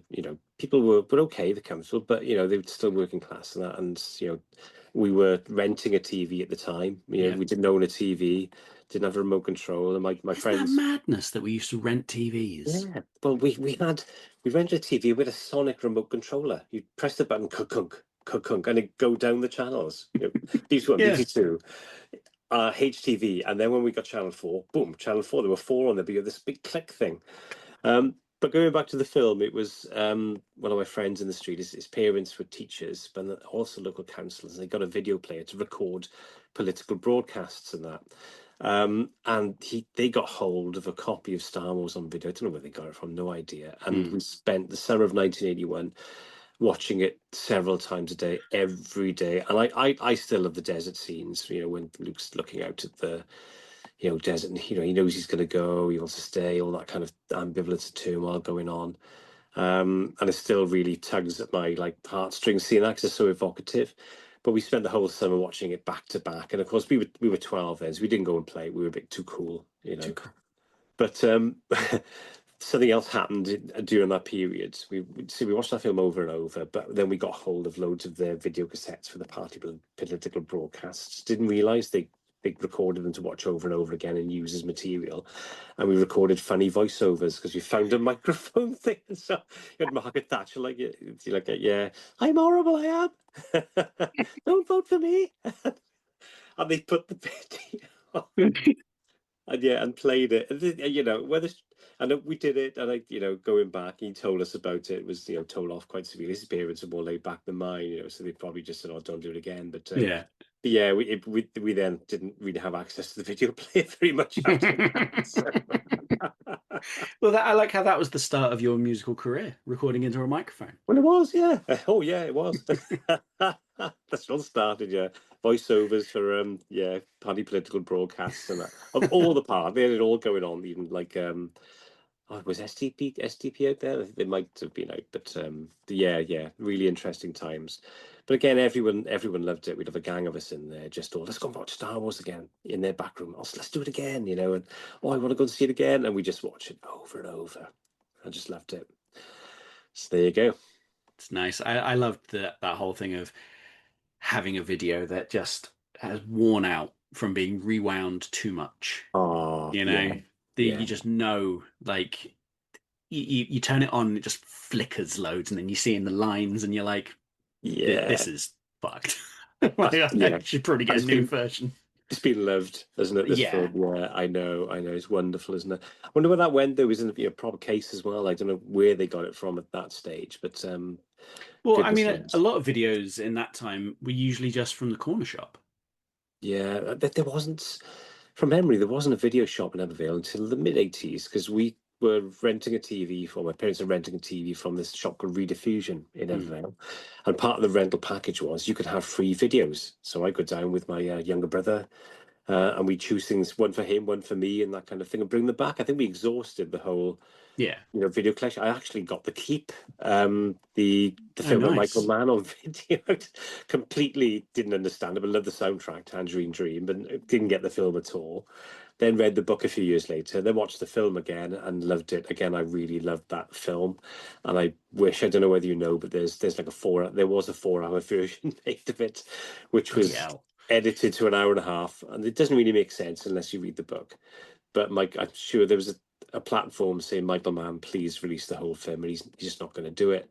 people were okay, they're comfortable, but, they were still working class and that. And, we were renting a TV at the time. Yeah. We didn't own a TV, didn't have a remote control. And my Isn't that friends, madness that we used to rent TVs? yeah. Well, we rented a TV with a Sonic remote controller. You press the button, kunk, kunk, and it go down the channels. BBC One, Yeah. BBC Two, HTV, and then when we got Channel 4, boom, Channel 4. There were four on there, but you had this big click thing. But going back to the film, it was one of my friends in the street. His parents were teachers, but also local councillors. They got a video player to record political broadcasts and that. And they got hold of a copy of Star Wars on video. I don't know where they got it from, no idea. And we spent the summer of 1981 watching it several times a day, every day. And I still love the desert scenes, when Luke's looking out at the desert, and he knows he's going to go, he wants to stay, all that kind of ambivalence and turmoil going on. And it still really tugs at my heartstrings seeing that because it's so evocative. But we spent the whole summer watching it back to back, and of course we were 12 then, so we didn't go and play. We were a bit too cool, Too cool. But something else happened during that period. We watched that film over and over, but then we got hold of loads of their video cassettes for the party political broadcasts. Didn't realise they recorded them to watch over and over again and use as material. And we recorded funny voiceovers because we found a microphone thing. And so you had Margaret Thatcher yeah, I'm horrible, I am. Don't vote for me. And they put the video and played it. And whether and we did it, and going back, he told us about it. It was told off quite severely. His parents are more laid back than mine, so they probably just said, "Oh, don't do it again." But Yeah. yeah, we then didn't really have access to the video player very much after that. So. Well, I like how that was the start of your musical career, recording into a microphone. Well, it was, yeah. Oh, yeah, it was. That's what started, yeah. Voiceovers for party political broadcasts and that. Of all the part, they had it all going on. Even was SDP out there? They might have been out, but yeah, really interesting times. But again, everyone loved it. We'd have a gang of us in there, just let's go and watch Star Wars again in their back room. Oh, let's do it again, and I want to go and see it again, and we just watch it over and over. I just loved it. So there you go. It's nice. I loved that whole thing of having a video that just has worn out from being rewound too much. Oh, yeah, You yeah, just know, like you turn it on, and it just flickers loads, and then you see in the lines, and you're like, yeah. this is fucked. Like, I Yeah. should probably get a new version. It's been loved, isn't it? This Yeah. film, yeah, I know, it's wonderful, isn't it? I wonder where that went though. Is in a proper case as well. I don't know where they got it from at that stage, but Well, I goodness mean, a knows. lot of videos in that time were usually just from the corner shop. Yeah, there wasn't, from memory, there wasn't a video shop in Abervale until the mid 80s because we were renting a TV for my parents were renting a TV from this shop called Rediffusion in Mm. Abervale, and part of the rental package was you could have free videos. So I go down with my younger brother, and we choose things, one for him, one for me, and that kind of thing, and bring them back. I think we exhausted the whole Yeah. video collection. I actually got the keep the Oh, film with Michael nice. Mann on video. Completely didn't understand it, but loved the soundtrack, Tangerine Dream, but didn't get the film at all. Then read the book a few years later, then watched the film again and loved it. Again, I really loved that film. And I don't know whether you know, but there's like there was a 4 hour version made of it, which Bloody was hell. edited to an hour and a half. And it doesn't really make sense unless you read the book. But Mike, I'm sure there was a platform saying, Michael Mann, please release the whole film, and he's just not going to do it.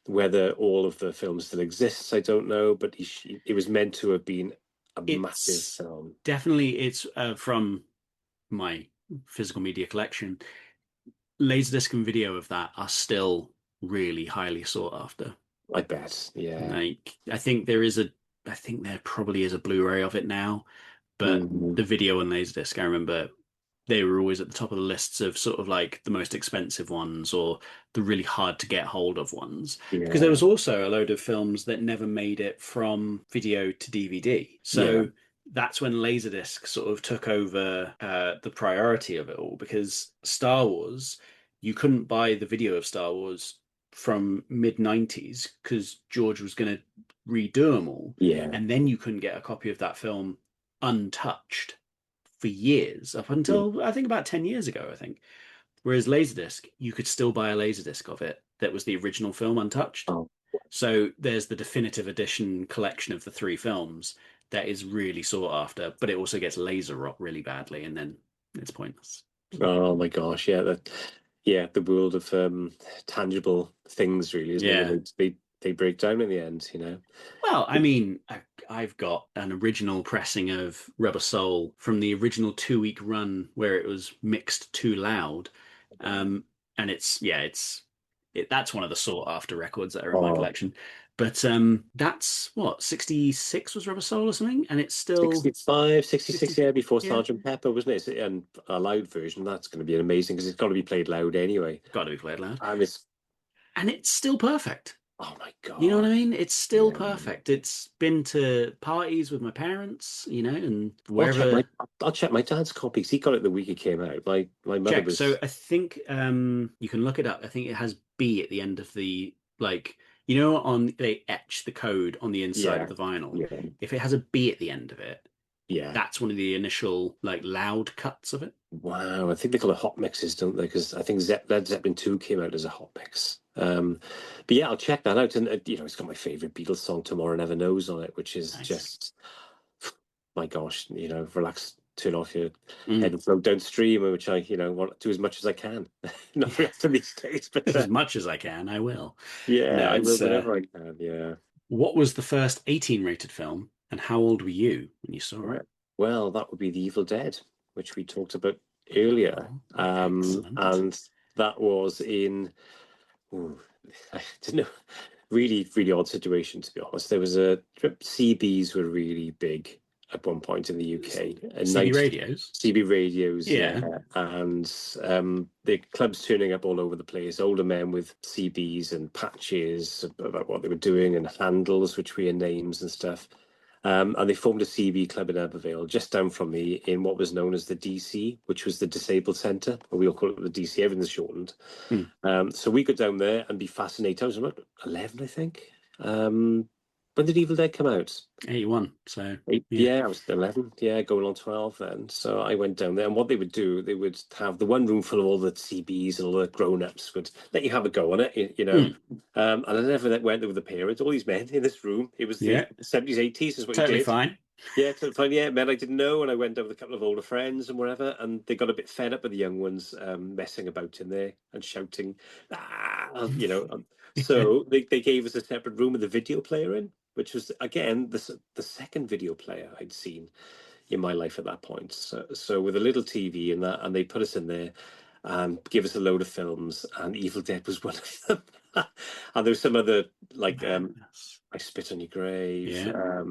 Whether all of the film still exists, I don't know, but it was meant to have been a massive It's film. it's from my physical media collection. Laserdisc and video of that are still really highly sought after. I bet, yeah. Like, I think there is I think there probably is a Blu-ray of it now, but Mhm. the video and Laserdisc, I remember they were always at the top of the lists of sort of like the most expensive ones or the really hard to get hold of ones. Because there Yeah, was also a load of films that never made it from video to DVD. yeah, So that's when Laserdisc sort of took over the priority of it all because Star Wars, you couldn't buy the video of Star Wars from mid 90s because George was going to redo them all. yeah, And then you couldn't get a copy of that film untouched for years, up yeah. until I think about 10 years ago, I think. Whereas Laserdisc, you could still buy a Laserdisc of it that was the original film untouched. Oh, So there's the definitive edition collection of the three films that is really sought after, but it also gets laser rot really badly, and then it's pointless. So, oh my gosh, yeah, yeah, the world of tangible things, really, isn't it? yeah. When they break down in the end, you know. Well, I mean, I've got an original pressing of Rubber Soul from the original 2 week run where it was mixed too loud. Yeah. Um, and that's one of the sought after records that are in my Oh, collection. But that's what, 66 was Rubber Soul or something, and it's still 65, 66, 60, yeah, before yeah, Sergeant Pepper, wasn't it? And a loud version, that's going to be amazing because it's got to be played loud anyway. got to be played loud. And it's, And it's still perfect. oh my You know what God. I mean? It's still Yeah. perfect. It's been to parties with my parents, and I'll check wherever. my dad's copies. He got it the week it came out. My mother Check. So was, I think you can look it up. I think it has B at the end of the like on they etch the code on the inside of yeah, the vinyl. yeah, If it has a B at the end of it, yeah. that's one of the initial like loud cuts of it. Wow, I think they call it hot mixes, don't they? Because I think Led Zeppelin 2 came out as a hot mix. But yeah, I'll check that out. And it's got my favorite Beatles song, "Tomorrow Never Knows" on it, which is Nice. just, my gosh, relax, turn off your head Mm. and float downstream, which I, want to do as much as I can. Not very often these days, but As much as I can, I will. yeah, No, I will it's whenever I can. Yeah. what was the first 18 rated film, and how old were you when you saw it? Right. Well, that would be The Evil Dead, which we talked about earlier. Oh, excellent. And that was in, ooh, I don't know, really, really odd situation, to be honest. There was CBs were really big at one point in the UK. And CB night radios. CB radios, yeah. Yeah. And the clubs turning up all over the place, older men with CBs and patches about what they were doing and handles, which were names and stuff. And they formed a CB club in Abervale, just down from me, in what was known as the DC, which was the Disabled Centre, or we all call it the DC. Everything's shortened. Hmm. So we go down there and be fascinated. I was about 11, I think. When did Evil Dead come out? 81. So, yeah. Yeah, I was 11. Yeah, going on 12 then. So I went down there, and what they would do, they would have the one room full of all the CBs, and all the grown-ups would let you have a go on it, Hmm. And I never went there with the parents, all these men in this room. It was the Yeah. 70s, 80s is what you Totally did. fine. Yeah, totally fine. Yeah, men I didn't know, and I went over with a couple of older friends and wherever, and they got a bit fed up with the young ones messing about in there and shouting, So they gave us a separate room with a video player in, which was again the second video player I'd seen in my life at that point. So with a little TV and that, and they put us in there and give us a load of films, and Evil Dead was one of them. And there was some other like Madness. I Spit on Your Grave, Yeah.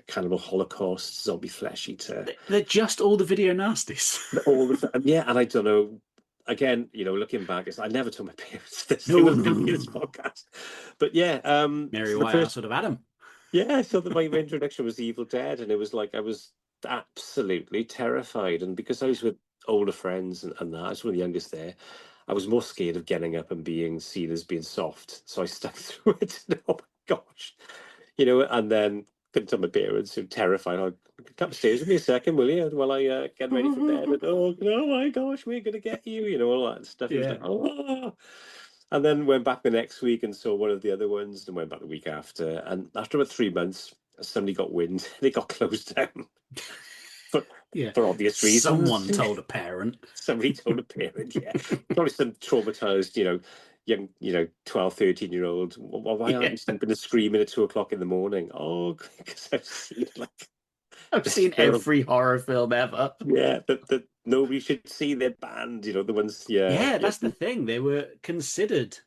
Cannibal Holocaust, Zombie Flesh Eater, They're just all the video nasties. all the yeah, and I don't know. Again, looking back, I never told my parents this. They No, wouldn't listen to no. this podcast, but yeah, Mary the Whitehouse first, would have had him. yeah, I thought that my introduction was The Evil Dead, and it was like I was absolutely terrified, and because I was with older friends and that, I was one of the youngest there. I was more scared of getting up and being seen as being soft, so I stuck through it. Oh my gosh, and then couldn't tell my parents who were terrified. "Oh, come upstairs with me a second, will you? While I get ready for bed." And, oh my gosh, we're gonna get you, all that stuff. It was Yeah. like, oh. And then went back the next week and saw one of the other ones, and went back the week after. And after about 3 months, somebody got wind. They got closed down for Yeah. for obvious reasons. Someone told a parent. Somebody told a parent, yeah. Probably some traumatized, young, 12, 13-year-old. Why aren't Yeah. you sleeping and screaming at 2 o'clock in the morning? Oh, because I've seen like I've this seen film. every horror film ever. Yeah, that nobody should see their band, the ones, yeah, Yeah, yeah, that's the thing. They were considered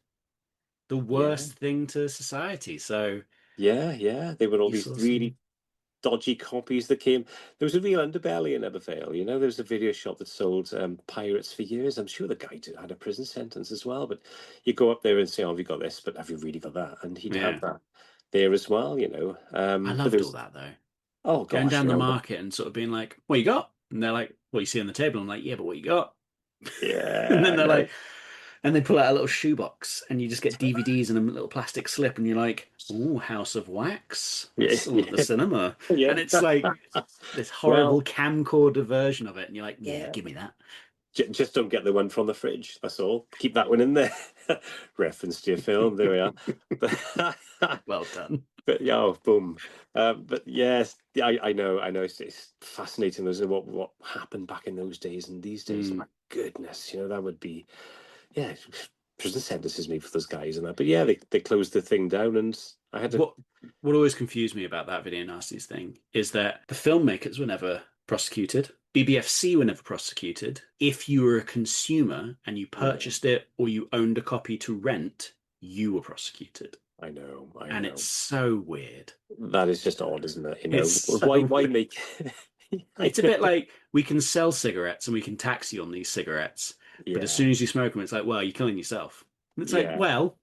the yeah. worst thing to society. So Yeah. They were all You these saw really some. dodgy copies that came. There was a real underbelly in Evervale, you know. There was a video shop that sold pirates for years. I'm sure the guy had a prison sentence as well. But you go up there and say, "Oh, have you got this? But have you really got that?" And he'd have Yeah. that there as well, you know. I But there loved all was, that though. oh Going gosh, down you the know, market and sort of being like, "What you got?" And they're like, "What you see on the table?" I'm like, "Yeah, but what you got?" And yeah, then I they're know. like, and they pull out a little shoebox, and you just get DVDs in a little plastic slip, and you're like, "Ooh, House of Wax. That's Yeah, still at the yeah, cinema." And yeah. it's like this horrible Well, camcorder version of it, and you're like, "Yeah, yeah. give me that." Just don't get the one from the fridge. That's all. Keep that one in there. Reference to your film. There we are. But, Well done. but yeah, oh, boom. But yes, yeah, I know. It's fascinating. Those what happened back in those days and these days. Mm. My goodness, you know that would be yeah. Prison sentences maybe for those guys and that. But yeah, they closed the thing down, and I had to. What what always confused me about that Video Nasties thing is that the filmmakers were never prosecuted. BBFC were never prosecuted. If you were a consumer and you Yeah, purchased it or you owned a copy to rent, you were prosecuted. I know, I And it's know. so weird. That is just odd, isn't it? You It's know, so why weird. make? I It's a know. bit like we can sell cigarettes and we can tax you on these cigarettes, but as Yeah, soon as you smoke them, it's like, well, you're killing yourself. And it's like, yeah. well,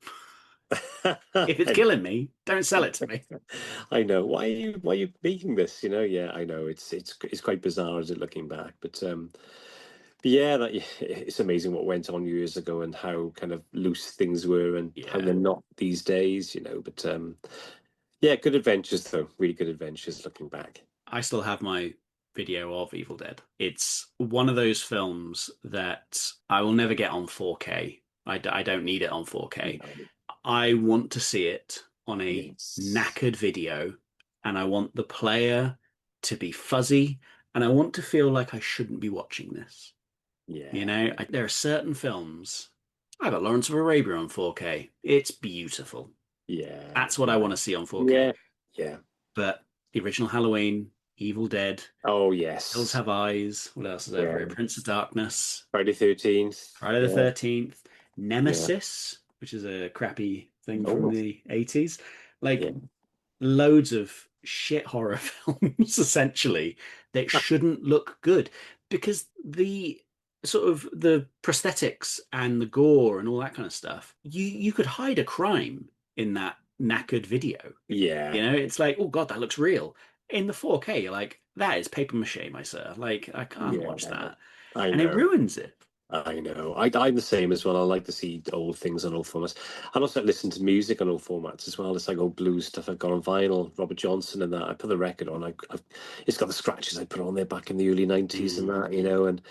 if it's I killing me, don't sell it to me. I know. Why are you making this? You know, yeah, I know. It's quite bizarre as it looking back, but yeah, that it's amazing what went on years ago and how kind of loose things were and how Yeah. they're not these days, you know. But yeah, good adventures though. Really good adventures looking back. I still have my video of Evil Dead. It's one of those films that I will never get on 4K. I don't need it on 4K. No, I want to see it on a yes. knackered video, and I want the player to be fuzzy, and I want to feel like I shouldn't be watching this. You Yeah. know, there are certain films. I got Lawrence of Arabia on 4K. It's beautiful. Yeah. That's what I want to see on 4K. Yeah. Yeah. But the original Halloween, Evil Dead, Oh Hills yes. Have Eyes. What else is over here? Yeah. Prince of Darkness, Friday 13th. Friday the Yeah. 13th, Yeah. Nemesis, which is a crappy thing from Oh, the 80s. Like yeah. loads of shit horror films, essentially, that shouldn't look good because the sort of the prosthetics and the gore and all that kind of stuff, you could hide a crime in that knackered video. Yeah. You know, it's like, oh God, that looks real. In the 4K, you're like, that is paper mache, my sir. Like, I can't Yeah. watch that. I And it know. ruins it. I know. I'm the same as well. I like to see old things on old formats. I also listen to music on old formats as well. It's like old blues stuff I've got on vinyl, Robert Johnson and that. I put the record on. It's got the scratches I put on there back in the early 90s and Mm, that, you know, and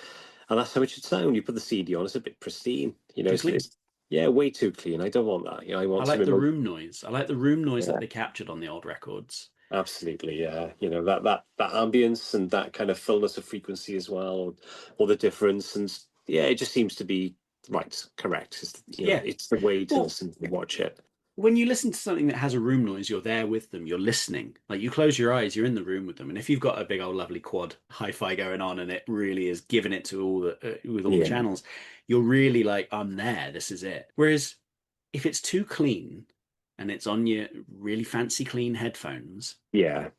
that's how it should sound. You put the CD on, it's a bit pristine. You know, too clean. it's yeah, way too clean. I don't want that. You know, I I want like the something. room noise. I like the room noise that Yeah, they captured on the old records. absolutely. Yeah, you know that ambience and that kind of fullness of frequency as well, or the difference, and yeah, it just seems to be right, correct. You know, Yeah. it's the way to Well, listen to watch it. when you listen to something that has a room noise, you're there with them, you're listening. Like you close your eyes, you're in the room with them. And if you've got a big old lovely quad hi-fi going on and it really is giving it to all the with all the Yeah, channels, you're really like, I'm there, this is it. Whereas if it's too clean and it's on your really fancy clean headphones, yeah,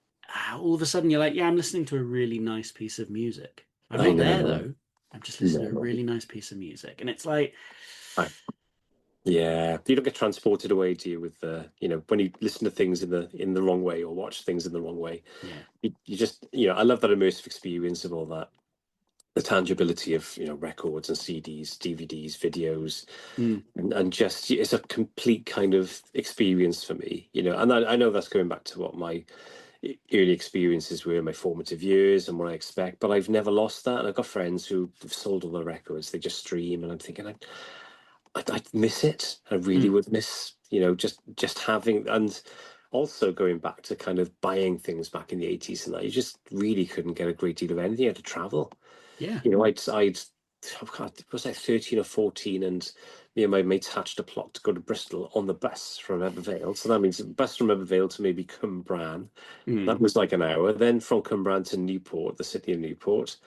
all of a sudden you're like, yeah, I'm listening to a really nice piece of music. I'm I not there know. though. I'm just listening to a No, really nice piece of music. And it's like, I, yeah, you don't get transported away, do you? With you know, when you listen to things in the wrong way or watch things in the wrong way, yeah. you just you know, I love that immersive experience of all that. The tangibility of you know records and CDs, DVDs, videos, Mm, and just it's a complete kind of experience for me, you know. And I know that's going back to what my early experiences were, my formative years, and what I expect. But I've never lost that. And I've got friends who have sold all their records; they just stream, and I'm thinking I'd miss it. I really mm, would miss, you know, just having and also going back to kind of buying things back in the 80s and that you just really couldn't get a great deal of anything. You had to travel. yeah. You know, I'd oh God, was I 13 or 14 and me and my mates hatched a plot to go to Bristol on the bus from Ebervale. So that means the bus from Ebervale to maybe Cwmbran. Mm, That was like an hour. Then from Cwmbran to Newport, the city of Newport.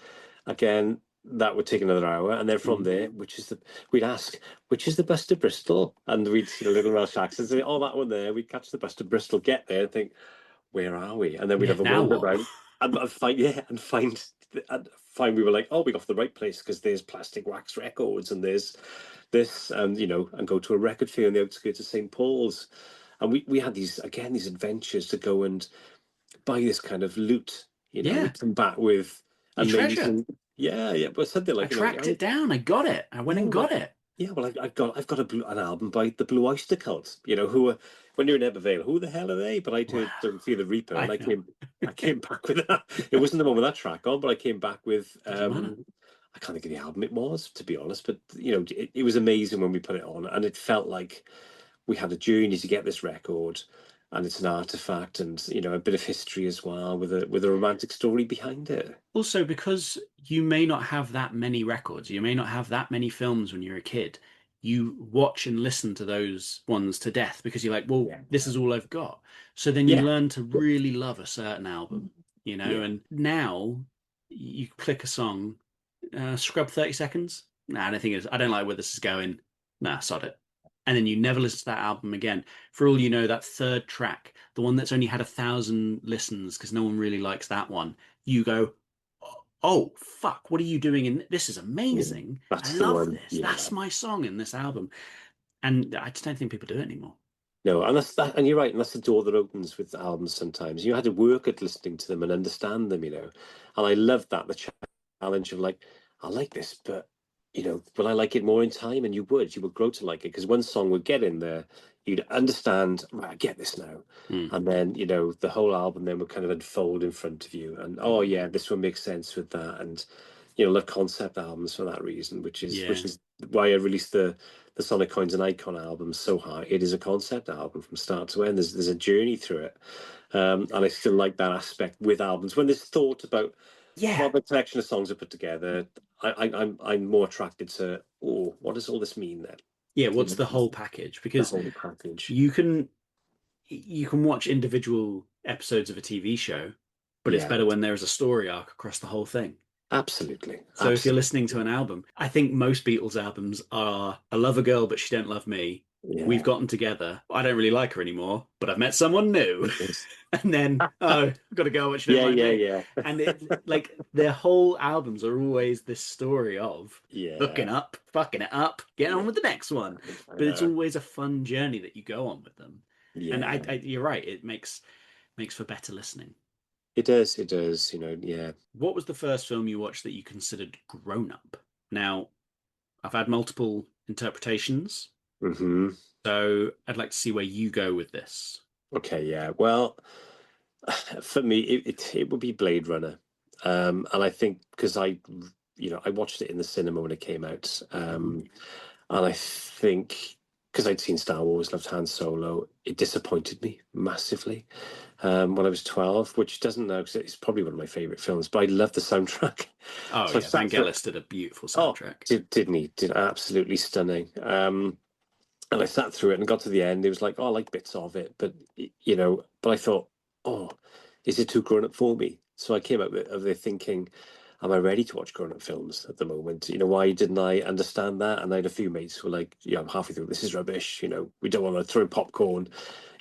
Again, that would take another hour, and then from there, we'd ask, which is the bus to Bristol, and we'd see a little Welsh accent, say, oh, that one there. We'd catch the bus to Bristol, get there, and think, where are we? And then we'd have a now wander what? around and find we were like, oh, we got to the right place because there's plastic wax records and there's this, and and go to a record fair on the outskirts of St. Paul's, and we had these adventures to go and buy this kind of loot. We'd come back with Your treasure. amazing, but something like I tracked it down. I got it. I went and got it. Yeah, well, I've got an album by the Blue Oyster Cult. Who are, when you're in Ebbw who the hell are they? But I did Don't Fear the Reaper, and I came back with that. It wasn't the one with that track on, but I came back with I can't think of the album it was, to be honest. But it was amazing when we put it on, and it felt like we had a journey to get this record, and it's an artifact, and a bit of history as well, with a romantic story behind it. Also, because you may not have that many records, you may not have that many films when you're a kid, you watch and listen to those ones to death because you're like, well, this is all I've got. So then you learn to really love a certain album, and now you click a song, scrub 30 seconds. Nah, I don't like where this is going. Nah, sod it. And then you never listen to that album again. For all you know, that third track, the one that's only had 1,000 listens because no one really likes that one, you go, oh, fuck, what are you doing? This is amazing. I love this. Yeah. That's my song in this album. And I just don't think people do it anymore. No, and you're right, and that's the door that opens with albums sometimes. You had to work at listening to them and understand them, And I loved that, the challenge of like, I like this, but will I like it more in time? And you would grow to like it, because one song would get in there, you'd understand, right, I get this now. And then, the whole album then would kind of unfold in front of you. And, oh, yeah, this one makes sense with that. And, love concept albums for that reason, which is why I released the Sonic Coins and Icon album so high. It is a concept album from start to end. There's a journey through it. And I still like that aspect with albums. When there's thought about what the collection of songs are put together, I'm more attracted to, what does all this mean then? Yeah, what's the whole package? Because you can watch individual episodes of a TV show, but it's better when there is a story arc across the whole thing. Absolutely. So if you're listening to an album, I think most Beatles albums are I love a girl, but she don't love me. Yeah. We've gotten together. I don't really like her anymore, but I've met someone new. And then, I've got to go, but she don't like me. Yeah. And like their whole albums are always this story of hooking up, fucking it up, getting on with the next one. But it's always a fun journey that you go on with them. Yeah. And I you're right. It makes for better listening. It does, What was the first film you watched that you considered grown up? Now, I've had multiple interpretations. Mm-hmm. So I'd like to see where you go with this. Okay, yeah. Well, for me, it would be Blade Runner. And I think because I watched it in the cinema when it came out. And I think because I'd seen Star Wars, loved Han Solo, it disappointed me massively when I was 12, which doesn't know, because it's probably one of my favorite films, but I love the soundtrack. Oh, so Vangelis did a beautiful soundtrack. Didn't he? Did absolutely stunning. And I sat through it and got to the end. It was like, I like bits of it, but but I thought, is it too grown up for me? So I came out of there thinking, am I ready to watch grown-up films at the moment? Why didn't I understand that? And I had a few mates who were like, I'm halfway through, this is rubbish, we don't want to throw popcorn,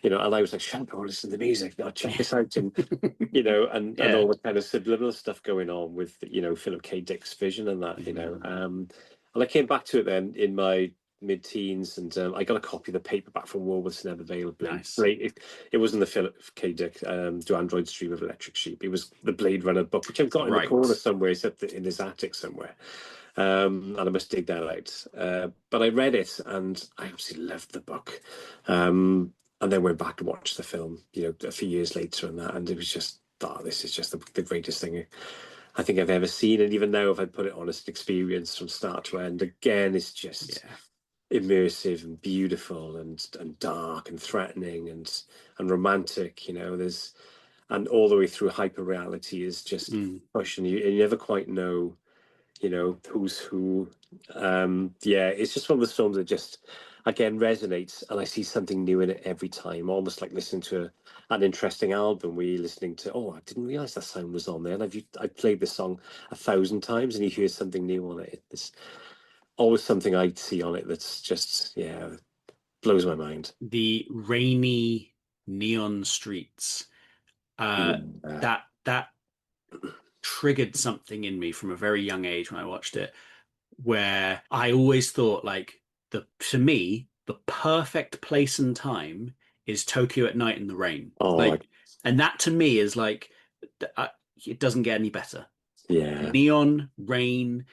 and I was like, shut up, listen to the music, now check this out, and, and all the kind of subliminal stuff going on with, Philip K. Dick's vision and that, and I came back to it then in my mid-teens, and I got a copy of the paperback from Woolworths, never available. Nice. It wasn't the Philip K. Dick Do Androids Dream of Electric Sheep. It was the Blade Runner book, which I've got in the corner somewhere. It's up in his attic somewhere, and I must dig that out. But I read it, and I absolutely loved the book, and then went back and watched the film, a few years later, and it was just, this is just the greatest thing I think I've ever seen. And even now, if I put it on as an experience from start to end, again, it's just immersive and beautiful and dark and threatening and romantic. There's, and all the way through, hyper reality is just pushing you, and you never quite know who's who. It's just one of the films that just, again resonates, and I see something new in it every time, almost like listening to an interesting album where you're listening to, oh, I didn't realize that sound was on there, and I've played this song 1,000 times, and you hear something new on it. It's always something I see on it that's just, yeah, blows my mind. The rainy neon streets, Yeah. that triggered something in me from a very young age when I watched it, where I always thought like to me, the perfect place and time is Tokyo at night in the rain. Oh, Like, and that to me is like, it doesn't get any better. yeah, Neon, rain,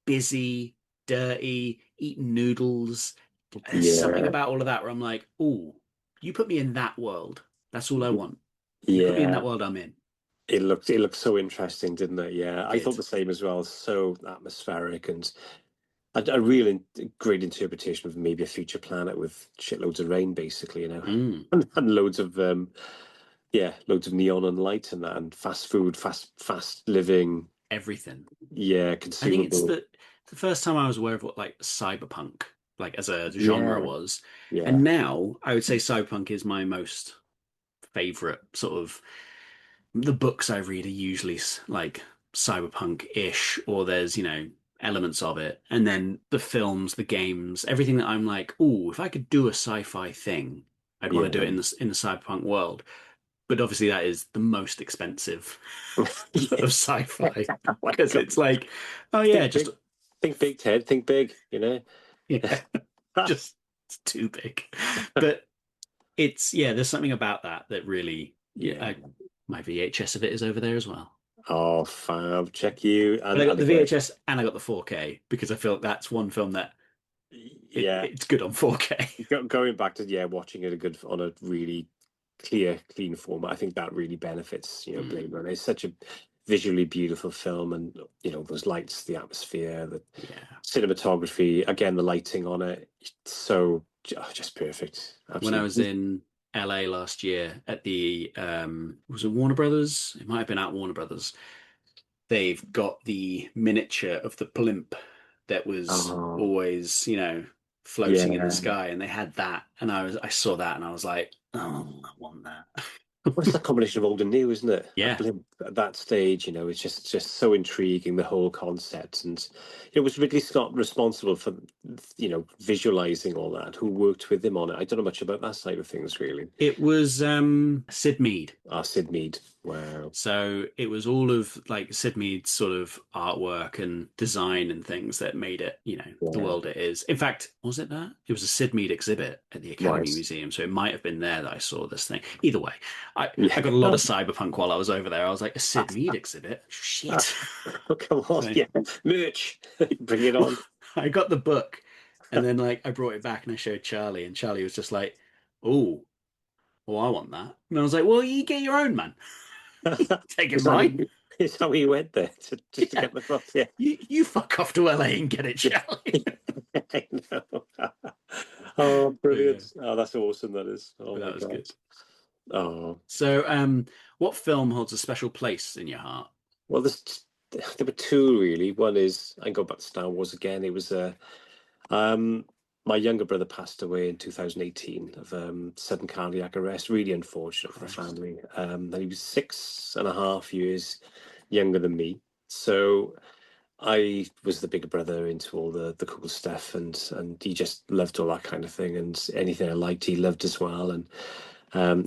busy, dirty, eating noodles. There's something yeah, about all of that where I'm like, oh, you put me in that world. That's all I want. You put me in that yeah. world, I'm in. It looked so interesting, didn't it? Yeah, I thought Did. the same as well. So atmospheric and a real great interpretation of maybe a future planet with shitloads of rain, basically, Mm, and loads of yeah, loads of neon and light and that, and fast food, fast living, everything. yeah, I think it's consumable. the first time I was aware of what like cyberpunk, like as a genre Yeah, was. yeah, And now I would say cyberpunk is my most favorite sort of the books I read are usually like cyberpunk-ish, or there's, elements of it. And then the films, the games, everything that I'm like, oh, if I could do a sci-fi thing, I'd want to do it yeah, in the cyberpunk world. But obviously that is the most expensive of yeah. sci-fi Oh my because God. it's like, oh yeah, Think just big, think big, Ted. Think big. yeah, just it's too big. But it's yeah, there's something about that really yeah, Yeah. my VHS of it is over there as well. Oh, fab. Check you But I got and the again, VHS and I got the 4K because I feel like that's one film that yeah. it's good on 4K. Going back to watching it on a really clean format, I think that really benefits Blade Mm, Runner. It's such a visually beautiful film, and those lights, the atmosphere, the yeah. cinematography, again the lighting on it, so just perfect. When I was Absolutely. in LA last year at the was it Warner Brothers? It might have been at Warner Brothers. They've got the miniature of the blimp that was Oh, always, floating in the yeah. sky, and they had that, and I saw that, and I was like, oh, I want that. Well, it's a combination of old and new, isn't it? A Yeah. blimp at that stage, it's just so intriguing, the whole concept. And was Ridley Scott responsible for, visualizing all that? Who worked with him on it? I don't know much about that side of things, really. It was Sid Mead. Ah, Sid Mead. Wow. So it was all of like Sid Mead's sort of artwork and design and things that made it, the Yeah. world it is. In fact, was it that? It was a Sid Mead exhibit at the Academy Right. Museum. So it might have been there that I saw this thing. Either way, I Yeah. got a lot of cyberpunk while I was over there. I was like, a Sid Mead exhibit? Shit. Oh, come on. So Yeah. Merch. Bring it well, on. I got the book and then like I brought it back and I showed Charlie and Charlie was just like, oh, well, I want that. And I was like, well, you get your own, man. Taking Is that mine. he, is that he went there just to Yeah. get the book? Yeah. You fuck off to LA and get it, Yeah. Charlie. I know. Oh, But yeah, brilliant. Oh, that's awesome, that is. Oh but my that was God. good. Oh, So, what film holds a special place in your heart? well, there were two really. One is I go back to Star Wars again. It was um my younger brother passed away in 2018 of sudden cardiac arrest. Really unfortunate for the Christ. family. And he was 6.5 years younger than me. So I was the bigger brother into all the cool stuff, and he just loved all that kind of thing, and anything I liked he loved as well. And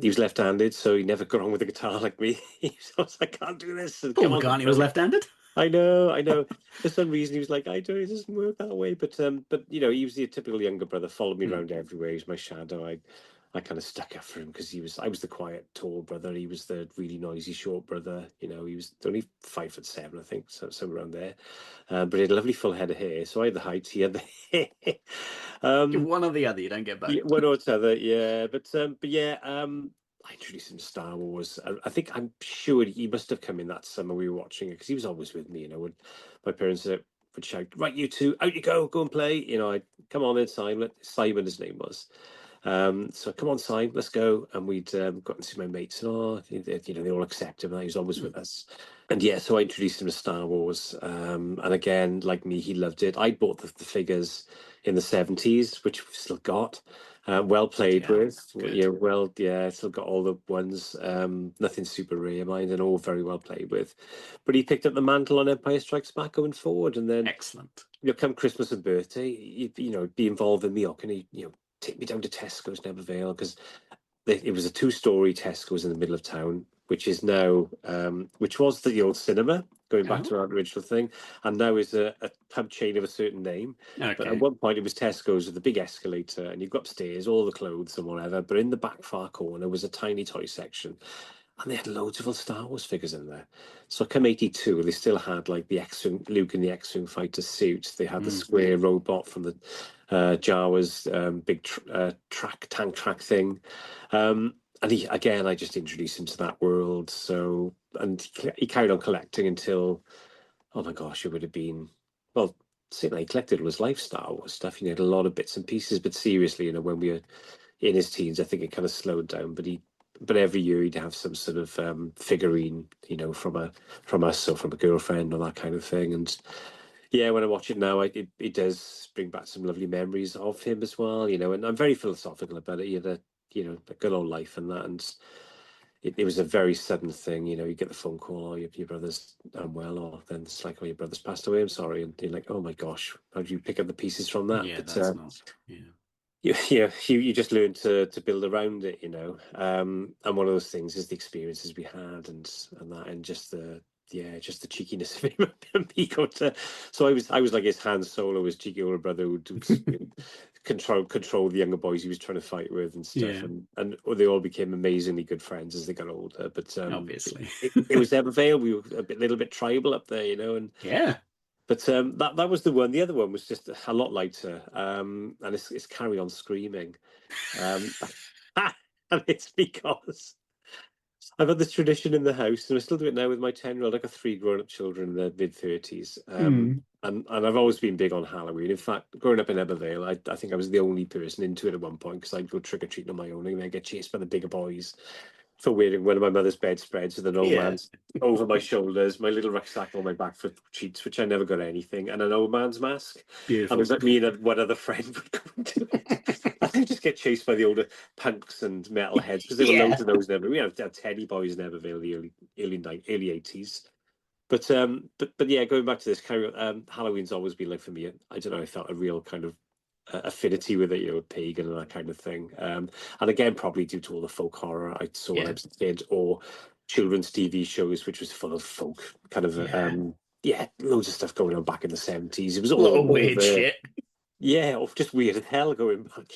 he was left-handed, so he never got on with the guitar like me. He was like, I can't do this. And Paul come on, let's McCartney was go. left-handed. I know, I know. For some reason, he was like, I don't. It doesn't work that way. But he was the typical younger brother. Followed me Hmm. around everywhere. He was my shadow. I kind of stuck up for him because I was the quiet, tall brother. He was the really noisy, short brother. He was only 5'7", I think, so somewhere around there. But he had a lovely full head of hair. So I had the height. He had the hair. um, One or the other, you don't get both. yeah, one or t'other, yeah. But yeah, I introduced him to Star Wars. I'm sure he must have come in that summer we were watching it because he was always with me. When my parents would shout, "Right, you two, out you go and play." I'd come on then, Simon. Simon, his name was. So come on, Simon, let's go. And we'd got to see my mates, and they all accept him. And he was always Hmm. with us. And yeah, so I introduced him to Star Wars. And again, like me, he loved it. I bought the figures. in the 70s, which we've still got. Well played with. Yeah, still got all the ones. Nothing super rare, mind, and all very well played with. But he picked up the mantle on Empire Strikes Back going forward, and then Excellent. Come Christmas and birthday, be involved in me, or can he, take me down to Tesco's Nevervale, because it was a two-story Tesco's in the middle of town, which is now, which was the old cinema, going back to our original thing, and now is a pub chain of a certain name. Okay. But at one point it was Tesco's with a big escalator, and you go upstairs, all the clothes and whatever, but in the back far corner was a tiny toy section, and they had loads of old Star Wars figures in there. So come 82, they still had like the X-Wing, Luke in the X-Wing fighter suit. They had the square robot from the Jawa's big tank track thing. And I just introduced him to that world. So, and he carried on collecting until, oh my gosh, it would have been, well, certainly he collected all his life Star Wars stuff. He had a lot of bits and pieces, but seriously, when we were in his teens, I think it kind of slowed down. But every year he'd have some sort of figurine, from us or from a girlfriend or that kind of thing. And yeah, when I watch it now, it does bring back some lovely memories of him as well, and I'm very philosophical about it. He had a good old life and that, and it was a very sudden thing. You get the phone call, oh, your brother's unwell, or then it's like, oh, your brother's passed away, I'm sorry. And you're like, oh my gosh, how do you pick up the pieces from that? Yeah, But, that's not, yeah. You just learn to build around it, and one of those things is the experiences we had and that, and just the cheekiness of him and me going to. So I was like his Han Solo, his cheeky older brother who control the younger boys he was trying to fight with and stuff, and they all became amazingly good friends as they got older. But obviously, it was Evervale. We were a little bit tribal up there, and yeah. But that was the one. The other one was just a lot lighter, and it's Carry On Screaming, and it's because I've had this tradition in the house, and I still do it now with my 10-year-old. I got 3 grown-up children in their mid-30s, and I've always been big on Halloween. In fact, growing up in Ebervale, I think I was the only person into it at one point, because I'd go trick-or-treating on my own, and then get chased by the bigger boys for wearing one of my mother's bedspreads with an old man's over my shoulders, my little rucksack on my back for treats, which I never got anything, and an old man's mask. Beautiful. And it was like me and one other friend would go into it. I think just get chased by the older punks and metalheads, because there were loads of those in Evervale. We had Teddy boys in Evervale, the early 80s. But yeah, going back to this, Halloween's always been like, for me, I don't know, I felt a real kind of affinity with it, pagan and that kind of thing. And again, probably due to all the folk horror I saw when I was a kid, or children's TV shows, which was full of folk kind of, loads of stuff going on back in the 70s. It was all weird shit. Yeah, or just weird as hell going back,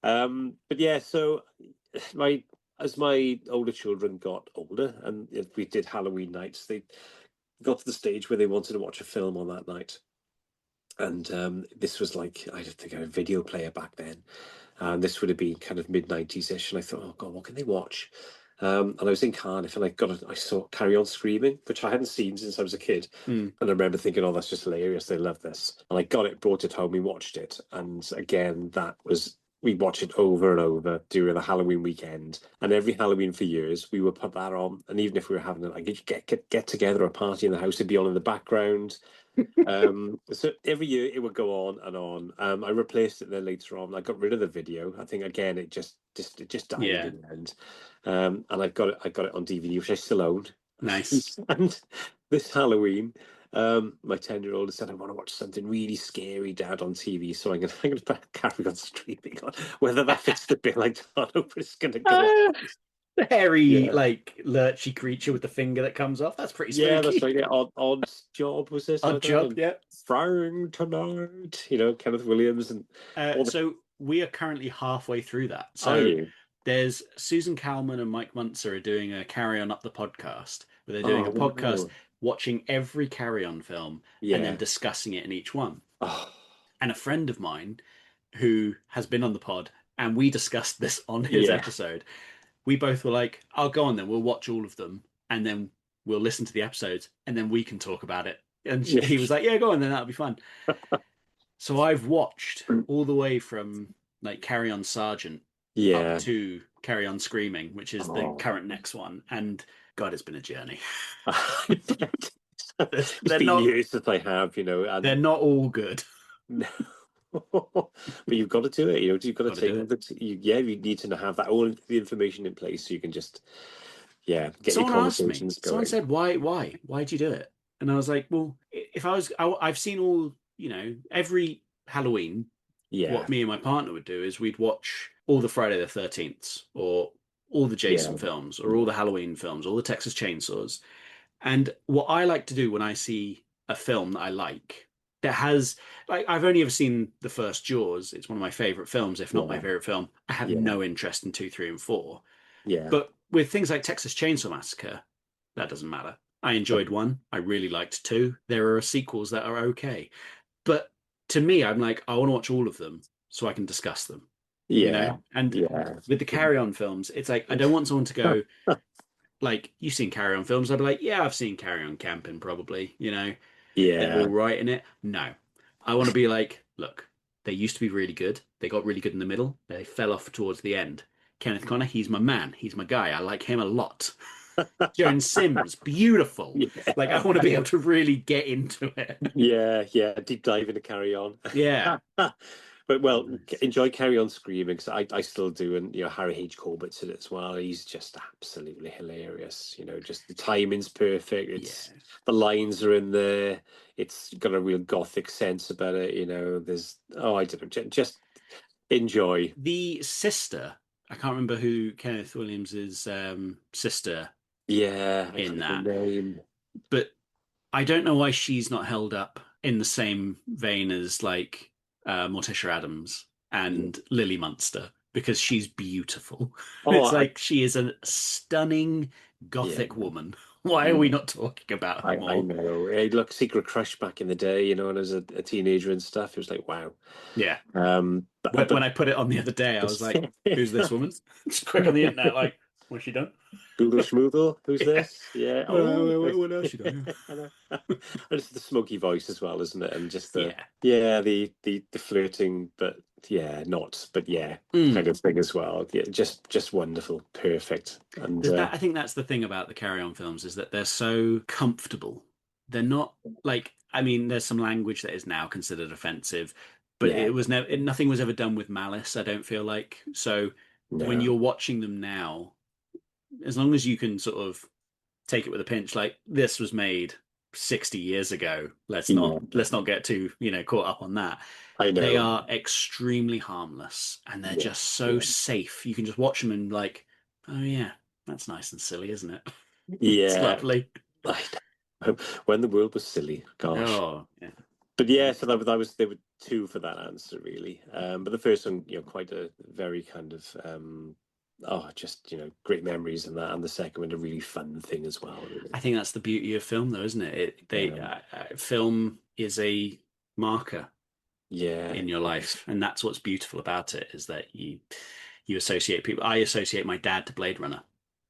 But yeah, so as my older children got older, and we did Halloween nights, they got to the stage where they wanted to watch a film on that night. And this was like, I don't think I had a video player back then. And this would have been kind of mid-90s-ish. And I thought, oh, God, what can they watch? And I was in Cardiff, and I saw Carry On Screaming, which I hadn't seen since I was a kid. And I remember thinking, oh, that's just hilarious. They love this. And I got it, brought it home, we watched it. And again, we watched it over and over during the Halloween weekend. And every Halloween for years, we would put that on. And even if we were having a get together, a party in the house, it'd be on in the background. So every year it would go on and on. I replaced it then later on. I got rid of the video. I think again it just died in the end. And I got it on DVD, which I still own. Nice. And this Halloween, my 10-year-old said, I want to watch something really scary, Dad, on TV. So I'm gonna Carry On Screaming on. Whether that fits the bill, I don't know, but it's gonna go on. The hairy, like, lurchy creature with the finger that comes off. That's pretty spooky. Yeah, that's right. Yeah, Odd Job was this? Odd Job, yeah. Frying tonight, Kenneth Williams. And so we are currently halfway through that. So there's Susan Calman and Mike Munzer are doing a Carry On Up the podcast, where they're doing a podcast watching every Carry On film and then discussing it in each one. And a friend of mine who has been on the pod, and we discussed this on his episode, we both were like, I'll go on then, we'll watch all of them, and then we'll listen to the episodes, and then we can talk about it. And he was like, yeah, go on then, that'll be fun. So I've watched all the way from like Carry On Sergeant up to Carry On Screaming, which is the current next one. And God, it's been a journey. It's been years that I have, and they're not all good. No. But you've got to do it. You've got to Got to do take all it. you need to have that all the information in place so you can just get your Someone asked me. conversations Someone going. said, Why'd you do it?" And I was like, "Well, if I've seen all, every Halloween. Yeah, What me and my partner would do is we'd watch all the Friday the 13th, or all the Jason yeah, films, or all yeah, the Halloween films, all the Texas Chainsaws. And what I like to do when I see a film that I like, that has, like, I've only ever seen the first Jaws. It's one of my favorite films, if not my yeah, favorite film. I have yeah, no interest in 2, 3, and 4. yeah. But with things like Texas Chainsaw Massacre, that doesn't matter. I enjoyed one. I really liked two. There are sequels that are okay. But to me, I'm like, I want to watch all of them so I can discuss them, Yeah, And yeah, with the Carry On films, it's like, I don't want someone to go, like, you've seen Carry On films. I'd be like, yeah, I've seen Carry On Camping, probably. They're all yeah. right in it. No. I want to be like, look, they used to be really good. They got really good in the middle. They fell off towards the end. Kenneth Connor, he's my man. He's my guy. I like him a lot. Joan Sims, beautiful. Like, I Yeah, want to be able to really get into it. yeah. Deep dive into Carry On. Yeah. But well, Nice. enjoy Carry On Screaming because I still do, and Harry H. Corbett's in it as well. He's just absolutely hilarious. Just the timing's perfect. It's Yeah. the lines are in there. It's got a real gothic sense about it. There's I don't know, just enjoy. The sister, I can't remember who Kenneth Williams's sister Yeah, I in can't that, remember the name. but I don't know why she's not held up in the same vein as, like, Morticia Adams Yeah. and Lily Munster, because she's beautiful. Oh, It's like she is a stunning yeah. gothic woman. Why are we Yeah. not talking about her I more? know. Look, Secret Crush back in the day, and as a teenager and stuff, it was like, wow. Yeah. But When I put it on the other day, I was like, "Who's this woman?" Just quick on the internet, like, "What's she done?" Google Schmoodle, who's Yeah. this? Yeah. Oh, What else she done? I know. And it's the smoky voice as well, isn't it? And just Yeah. the flirting, but yeah, Mm. kind of thing as well. Yeah, just wonderful, perfect, and I think that's the thing about the Carry On films, is that they're so comfortable. They're not, like, I mean, there's some language that is now considered offensive, but yeah, it was never, nothing was ever done with malice, I don't feel like. So when no, you're watching them now, as long as you can sort of take it with a pinch, like, this was made 60 years ago. yeah, Let's not get too, caught up on that. I They know, are extremely harmless, and they're yeah, just so yeah, safe. You can just watch them and, like, oh yeah, that's nice and silly, isn't it? It's yeah. lovely. I know. When the world was silly, gosh. Oh, yeah. But yeah, Lovely. so that was there were two for that answer really. But the first one, quite a very kind of just great memories and that, and the second one a really fun thing as well. I Really. think that's the beauty of film, though, isn't it? Um, Film is a marker yeah, in your life, and that's what's beautiful about it, is that you associate people. I associate my dad to Blade Runner.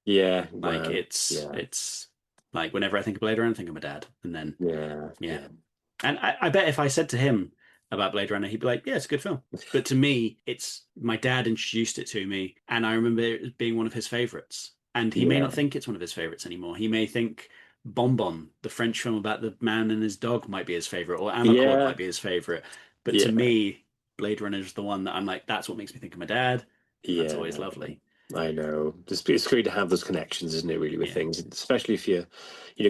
yeah, Like, wow, yeah, it's like, whenever I think of Blade Runner, I think of my dad, and then yeah, yeah. yeah, And I bet if I said to him about Blade Runner, he'd be like, "Yeah, it's a good film." But to me, it's my dad introduced it to me, and I remember it being one of his favorites. And he may yeah, not think it's one of his favorites anymore. He may think Bonbon, the French film about the man and his dog, might be his favorite, or Amarcord yeah, might be his favorite. But to yeah, me, Blade Runner is the one that I'm like, that's what makes me think of my dad, and that's yeah. always lovely. I know. It's great to have those connections, isn't it? Really, with Yeah, things, especially if you're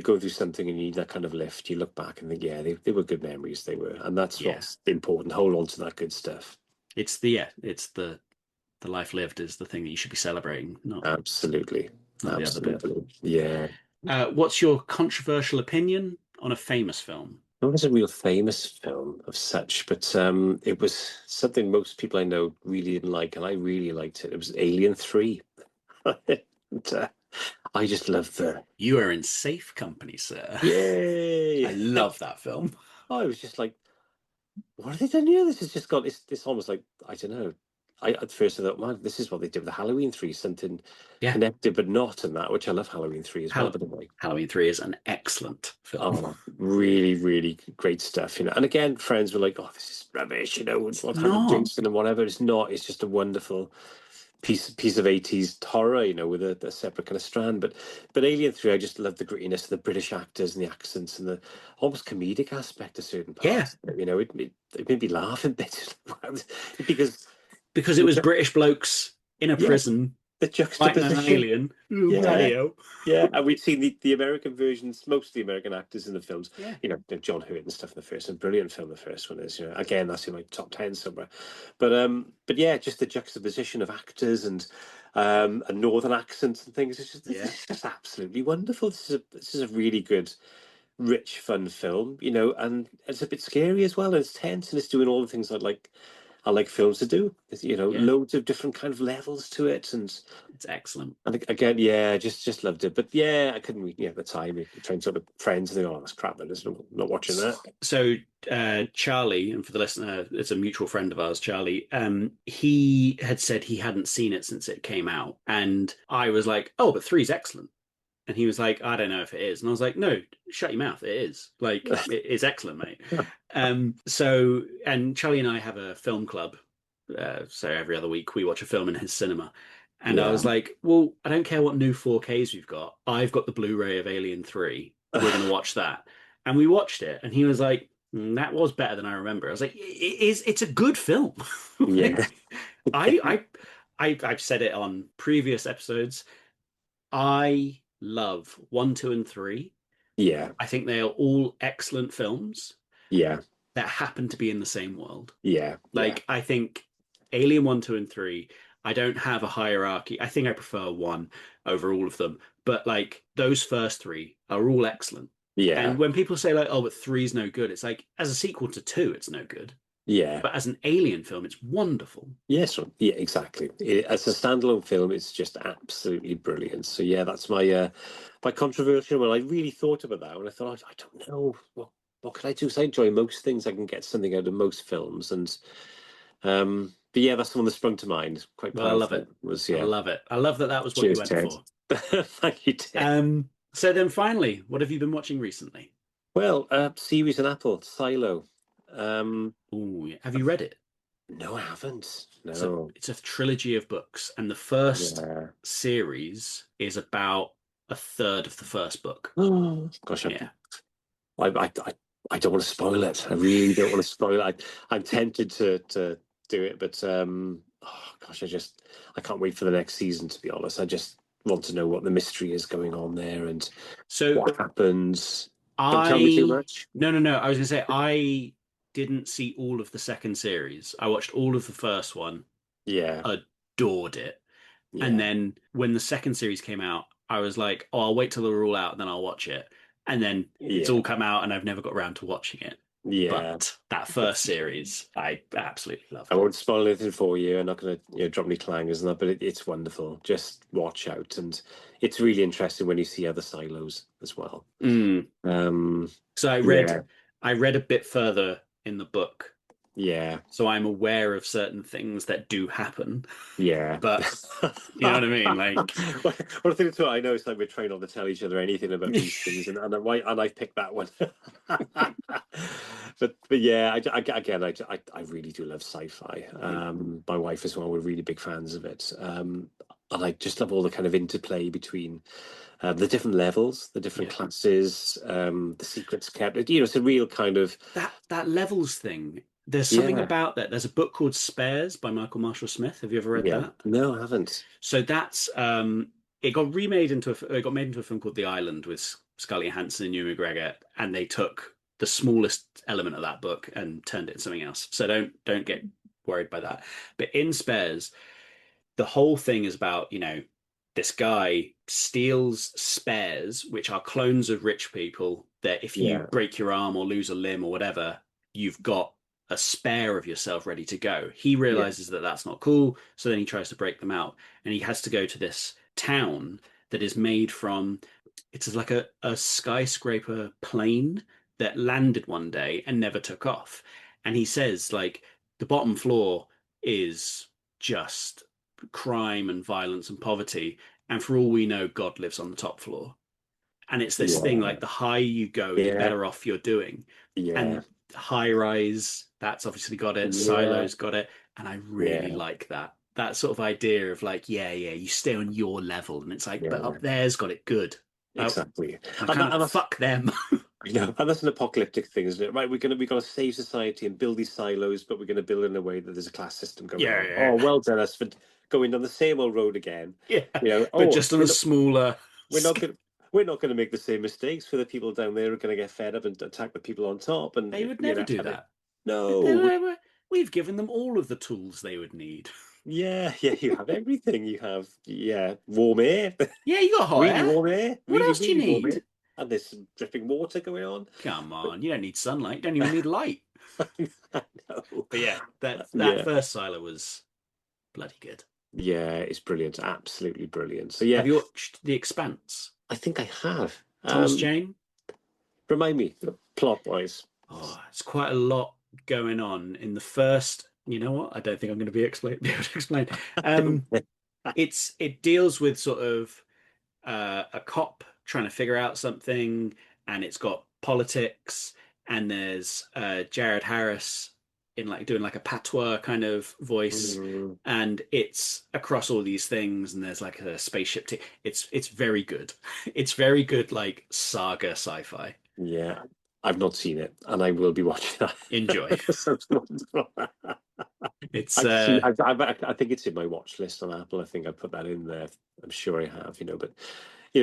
going through something and you need that kind of lift. You look back and think, yeah, they were good memories. They were, and that's yeah. what's important. Hold on to that good stuff. It's the life lived is the thing that you should be celebrating, Absolutely. not the other bit. Absolutely. Yeah. What's your controversial opinion on a famous film? It was a real famous film of such, but it was something most people I know really didn't like, and I really liked it. It was Alien 3. And, I just love the You are in safe company, sir. I yay. love that film. Oh, it was just like, what have they done here? This has just got this almost like, I don't know. I at first I thought, man, this is what they did with the Halloween 3, something Yeah, connected but not in that, which I love Halloween 3 as well, Hall- but anyway. Halloween 3 is an excellent film. Oh, really, really great stuff, And again, friends were like, "Oh, this is rubbish," It's what kind of not. Jason and whatever. It's not. It's just a wonderful. piece of 80s horror, with a separate kind of strand. But Alien 3, I just love the grittiness of the British actors and the accents and the almost comedic aspect of certain Yeah, parts. It made me laugh a bit because because it was British blokes in a yeah, prison the fighting an juxtaposition. alien. Ooh, Yeah. bloody hell. Yeah, and we'd seen the American versions, most of the American actors in the films, Yeah, John Hurt and stuff in the first, and brilliant film the first one is, again, that's in my top 10 somewhere. But yeah, just the juxtaposition of actors and northern accents and things, yeah, it's just absolutely wonderful. This is a really good, rich, fun film, and it's a bit scary as well, and it's tense, and it's doing all the things I like films to do. It's, yeah. loads of different kind of levels to it, and It's excellent. again, yeah, just loved it. But yeah, I couldn't read at the time. Trying to with friends and they go, oh, that's crap. Then not watching that. So Charlie, and for the listener, it's a mutual friend of ours, Charlie. He had said he hadn't seen it since it came out, and I was like, "Oh, but three's excellent." And he was like, "I don't know if it is," and I was like, "No, shut your mouth. It is. Like, it's excellent, mate." And Charlie and I have a film club. So every other week we watch a film in his cinema. And I Yeah. was like, well, I don't care what new 4Ks we've got. I've got the Blu-ray of Alien 3. We're going to watch that. And we watched it. And he was like, that was better than I remember. I was like, it's a good film. Yeah. Like, I've said it on previous episodes. I love 1, 2, and 3. Yeah. I think they are all excellent films Yeah. that happen to be in the same world. Yeah. Yeah. Like, I think Alien 1, 2, and 3, I don't have a hierarchy. I think I prefer 1 over all of them. But like those first 3 are all excellent. Yeah. And when people say like, oh, but 3's no good, it's like as a sequel to 2, it's no good. Yeah. But as an Alien film, it's wonderful. Yes. Yeah. Exactly. As a standalone film, it's just absolutely brilliant. So yeah, that's my controversial one. I really thought about that when I thought I don't know what could I do? Because I enjoy most things. I can get something out of most films, and but yeah, that's the one that sprung to mind. Quite Well, I love powerful. it. Was I yeah. love it. I love that that was what you Cheers, went Ted. for. Thank you, Ted. So then finally, what have you been watching recently? Well, series and Apple, Silo. Ooh, have you read it? No, I haven't. So No. it's a trilogy of books, and the first Yeah. series is about a third of the first book. Oh, gosh, Yeah. I don't want to spoil it. I really don't want to spoil it. I'm tempted to do it, but oh gosh, I can't wait for the next season. To be honest, I just want to know what the mystery is going on there and So what happens. Don't tell me too much. no. I was gonna say I didn't see all of the second series. I watched all of the first one, Yeah, adored it. And yeah, then when the second series came out, I was like, oh, I'll wait till they're all out, and then I'll watch it. And then it's yeah, all come out, and I've never got around to watching it. yeah. But that first series, I absolutely loved I it. won't spoil anything for you. I'm not going to drop any clangers and that, but it's wonderful. Just watch out, and it's really interesting when you see other silos as well. Mm. Um, So yeah, I read a bit further in the book, yeah, so I'm aware of certain things that do happen. yeah. But you know what I mean? Like, One thing too, I know it's like we're trying not to tell each other anything about these things, and I picked that one. but yeah, again, I really do love sci-fi. My wife as well, we're really big fans of it. And I just love all the kind of interplay between the different levels, the different yeah. classes, the secrets kept. It's a real kind of That levels thing. There's something yeah, about that. There's a book called Spares by Michael Marshall Smith. Have you ever read yeah. that? No, I haven't. So that's it got remade into it got made into a film called The Island with Scarlett Johansson and Ewan McGregor, and they took the smallest element of that book and turned it into something else. So don't get worried by that. But in Spares, the whole thing is about, this guy steals spares, which are clones of rich people, that if you Yeah, break your arm or lose a limb or whatever, you've got a spare of yourself ready to go. He yeah, realizes that that's not cool, so then he tries to break them out, and he has to go to this town that is made from, it's like a skyscraper plane that landed one day and never took off. And he says, like, the bottom floor is just crime and violence and poverty. And for all we know, God lives on the top floor. And it's this thing yeah, like the higher you go, the yeah, better off you're doing. yeah, And high rise, that's obviously got it. yeah, Silo's got it. And I really yeah. like that. that sort of idea of like, yeah, you stay on your level, and it's like, but Yeah, up there's got it good. Oh, exactly. I And, kind that, of and that's fuck them. and that's an apocalyptic thing, isn't it? Right, we've got to save society and build these silos, but we're going to build in a way that there's a class system going Yeah, on. Oh, yeah, well done us for going down the same old road again. yeah. But Oh, just on a smaller we're not scale. going we're not going to make the same mistakes. For the people down there are going to get fed up and attack the people on top, and They would never do and that. no, We've given them all of the tools they would need. yeah, yeah, you have everything. You have, warm air, Yeah, you got hot really air. warm air, What really, else do you really warm need? air, and there's some dripping water going on. Come But on, you don't need sunlight. You don't even need light. I know. But yeah, that Yeah, first silo was bloody good. yeah, it's brilliant, absolutely brilliant. So Have yeah, you watched The Expanse? I think I have. Thomas Jane? Remind me, plot wise. Oh, it's quite a lot going on in the first. You know what? I don't think I'm going to be able to explain. Um, it deals with sort of a cop trying to figure out something, and it's got politics, and there's Jared Harris in like doing like a patois kind of voice, Mm, and it's across all these things, and there's like a spaceship. It's very good. It's very good, like saga sci-fi. yeah, I've not seen it, and I will be watching that. Enjoy. Sounds wonderful. It's I've seen. I think it's in my watch list on Apple. I think I put that in there. I'm sure I have. But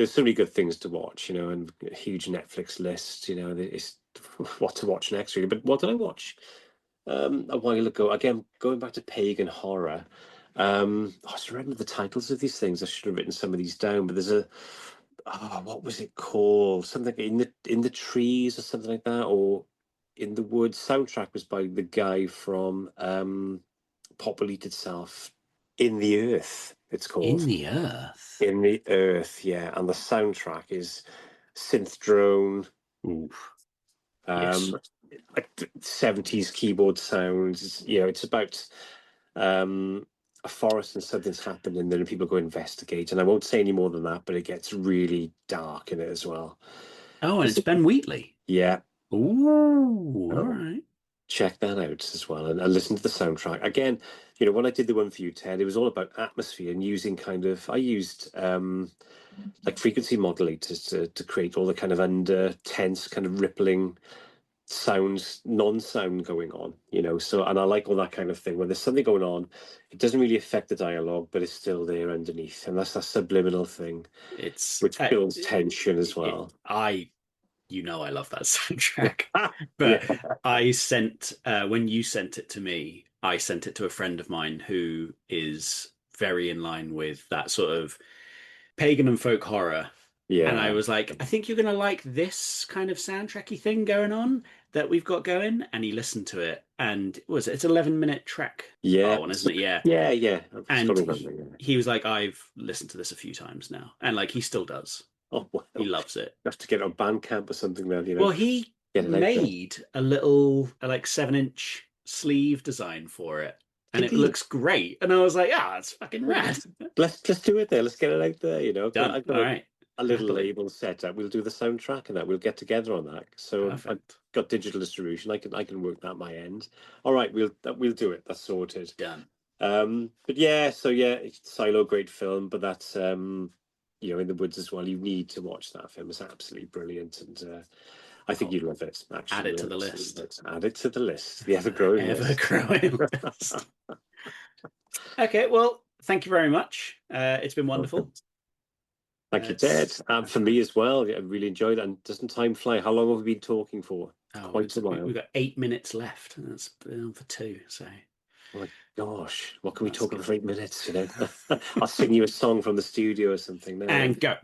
so many good things to watch. And a huge Netflix list. It's what to watch next, really. But what did I watch a while ago? Again, going back to pagan horror. I was remembering the titles of these things. I should have written some of these down. But there's what was it called? Something in the trees or something like that, or in the woods. Soundtrack was by the guy from Populate itself. In the Earth, it's in called. the earth. In the Earth, yeah. And the soundtrack is synth drone, Oof. Yes. um, like 70s keyboard sounds. It's about a forest and something's happened, and then people go investigate. And I won't say any more than that, but it gets really dark in it as well. Oh, and Is it's it? Ben Wheatley. Yeah. Ooh, all Oh, right. check that out as well, and listen to the soundtrack again. When I did the one for you, Ted, it was all about atmosphere and using I used like frequency modulators to create all the kind of under tense kind of rippling sounds, non-sound going on. So, and I like all that kind of thing where there's something going on, it doesn't really affect the dialogue, but it's still there underneath, and that's that subliminal thing It's which builds tension as it, well. I I love that soundtrack. Yeah, But I sent when you sent it to me, I sent it to a friend of mine who is very in line with that sort of pagan and folk horror. And I yeah, was like, I think you're gonna like this kind of soundtracky thing going on that we've got going. And he listened to it, and it's 11-minute track bar yeah, one, isn't it? Yeah. yeah, yeah. I've just got And to remember. Yeah. he was like, I've listened to this a few times now, and like he still does. Oh, wow. He loves it. You have to get it on Bandcamp or something then, Well, he get it out there. made a little like 7-inch sleeve design for it, and Did it he? looks great. And I was like, ah, it's fucking rad. Let's do it there. Let's get it out there. Done. I've got All right. a little Happily. label set up. We'll do the soundtrack and that. We'll get together on that. So I've Perfect. got digital distribution. I can work that my end. All right, we'll do it. That's sorted. Done. But yeah, so yeah, Silo, great film, but that's In the Woods as well. You need to watch that film. It's absolutely brilliant, and I think I'll you'd love it. add Actually, it to you'll the absolutely list. love it. Add it to the list, the ever-growing Ever list. growing list. Okay, well, thank you very much. It's been Welcome. wonderful. Thank you, Ted. For me as well. I really enjoyed it. And doesn't time fly? How long have we been talking for? Oh, Quite a while. we've got 8 minutes left. That's been on for two, so Oh my gosh, what can we that's talk good. about for 8 minutes? I'll sing you a song from the studio or something now. And go.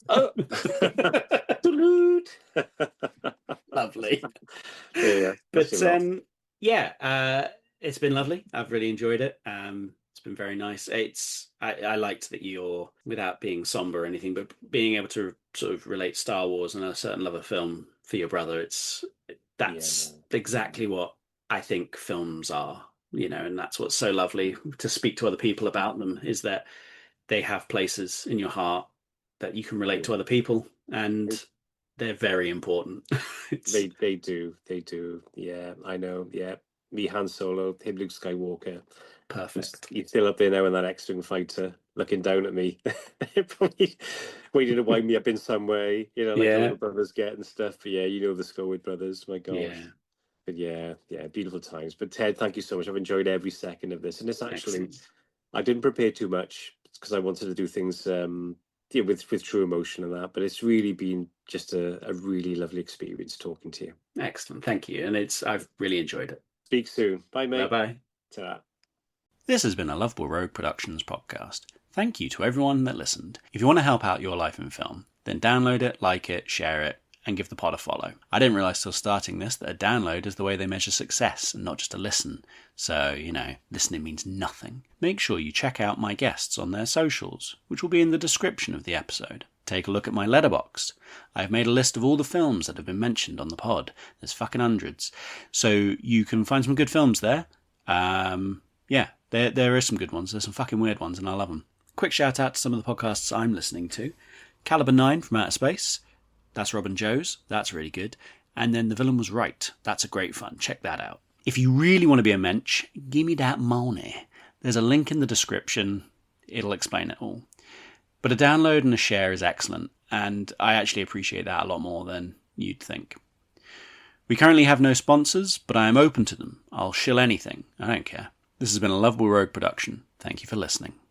Oh, Lovely. yeah, But yeah, it's been lovely. I've really enjoyed it. It's been very nice. I liked that you're, without being somber or anything, but being able to sort of relate Star Wars and a certain love of film for your brother. yeah, That's exactly what I think films are, and that's what's so lovely to speak to other people about them, is that they have places in your heart that you can relate to other people, and they're very important. It's they do. Yeah, I know. Yeah, me Han Solo, him Luke Skywalker. Perfect. He's still up there now in that X-Wing fighter, looking down at me, probably waiting to wind me up in some way, like the Yeah. little brothers get and stuff. But yeah, the Scowood brothers, my gosh. Yeah. But yeah, beautiful times. But Ted, thank you so much. I've enjoyed every second of this, and it's actually, Excellent. I didn't prepare too much because I wanted to do things, with true emotion and that. But it's really been just a really lovely experience talking to you. Excellent. Thank you. And I've really enjoyed it. Speak soon. Bye, mate. Bye-bye. Ta-ra. This has been a Lovable Rogue Productions podcast. Thank you to everyone that listened. If you want to help out your life in film, then download it, like it, share it, and give the pod a follow. I didn't realise till starting this that a download is the way they measure success and not just a listen. So, listening means nothing. Make sure you check out my guests on their socials, which will be in the description of the episode. Take a look at my letterbox. I've made a list of all the films that have been mentioned on the pod. There's fucking hundreds. So you can find some good films there. Yeah, there are some good ones. There's some fucking weird ones, and I love them. Quick shout out to some of the podcasts I'm listening to. Caliber 9 from Outer Space. That's Rob and Joe's. That's really good. And then The Villain Was Right. That's a great fun. Check that out. If you really want to be a mensch, give me that money. There's a link in the description. It'll explain it all. But a download and a share is excellent, and I actually appreciate that a lot more than you'd think. We currently have no sponsors, but I am open to them. I'll shill anything. I don't care. This has been a Lovable Rogue production. Thank you for listening.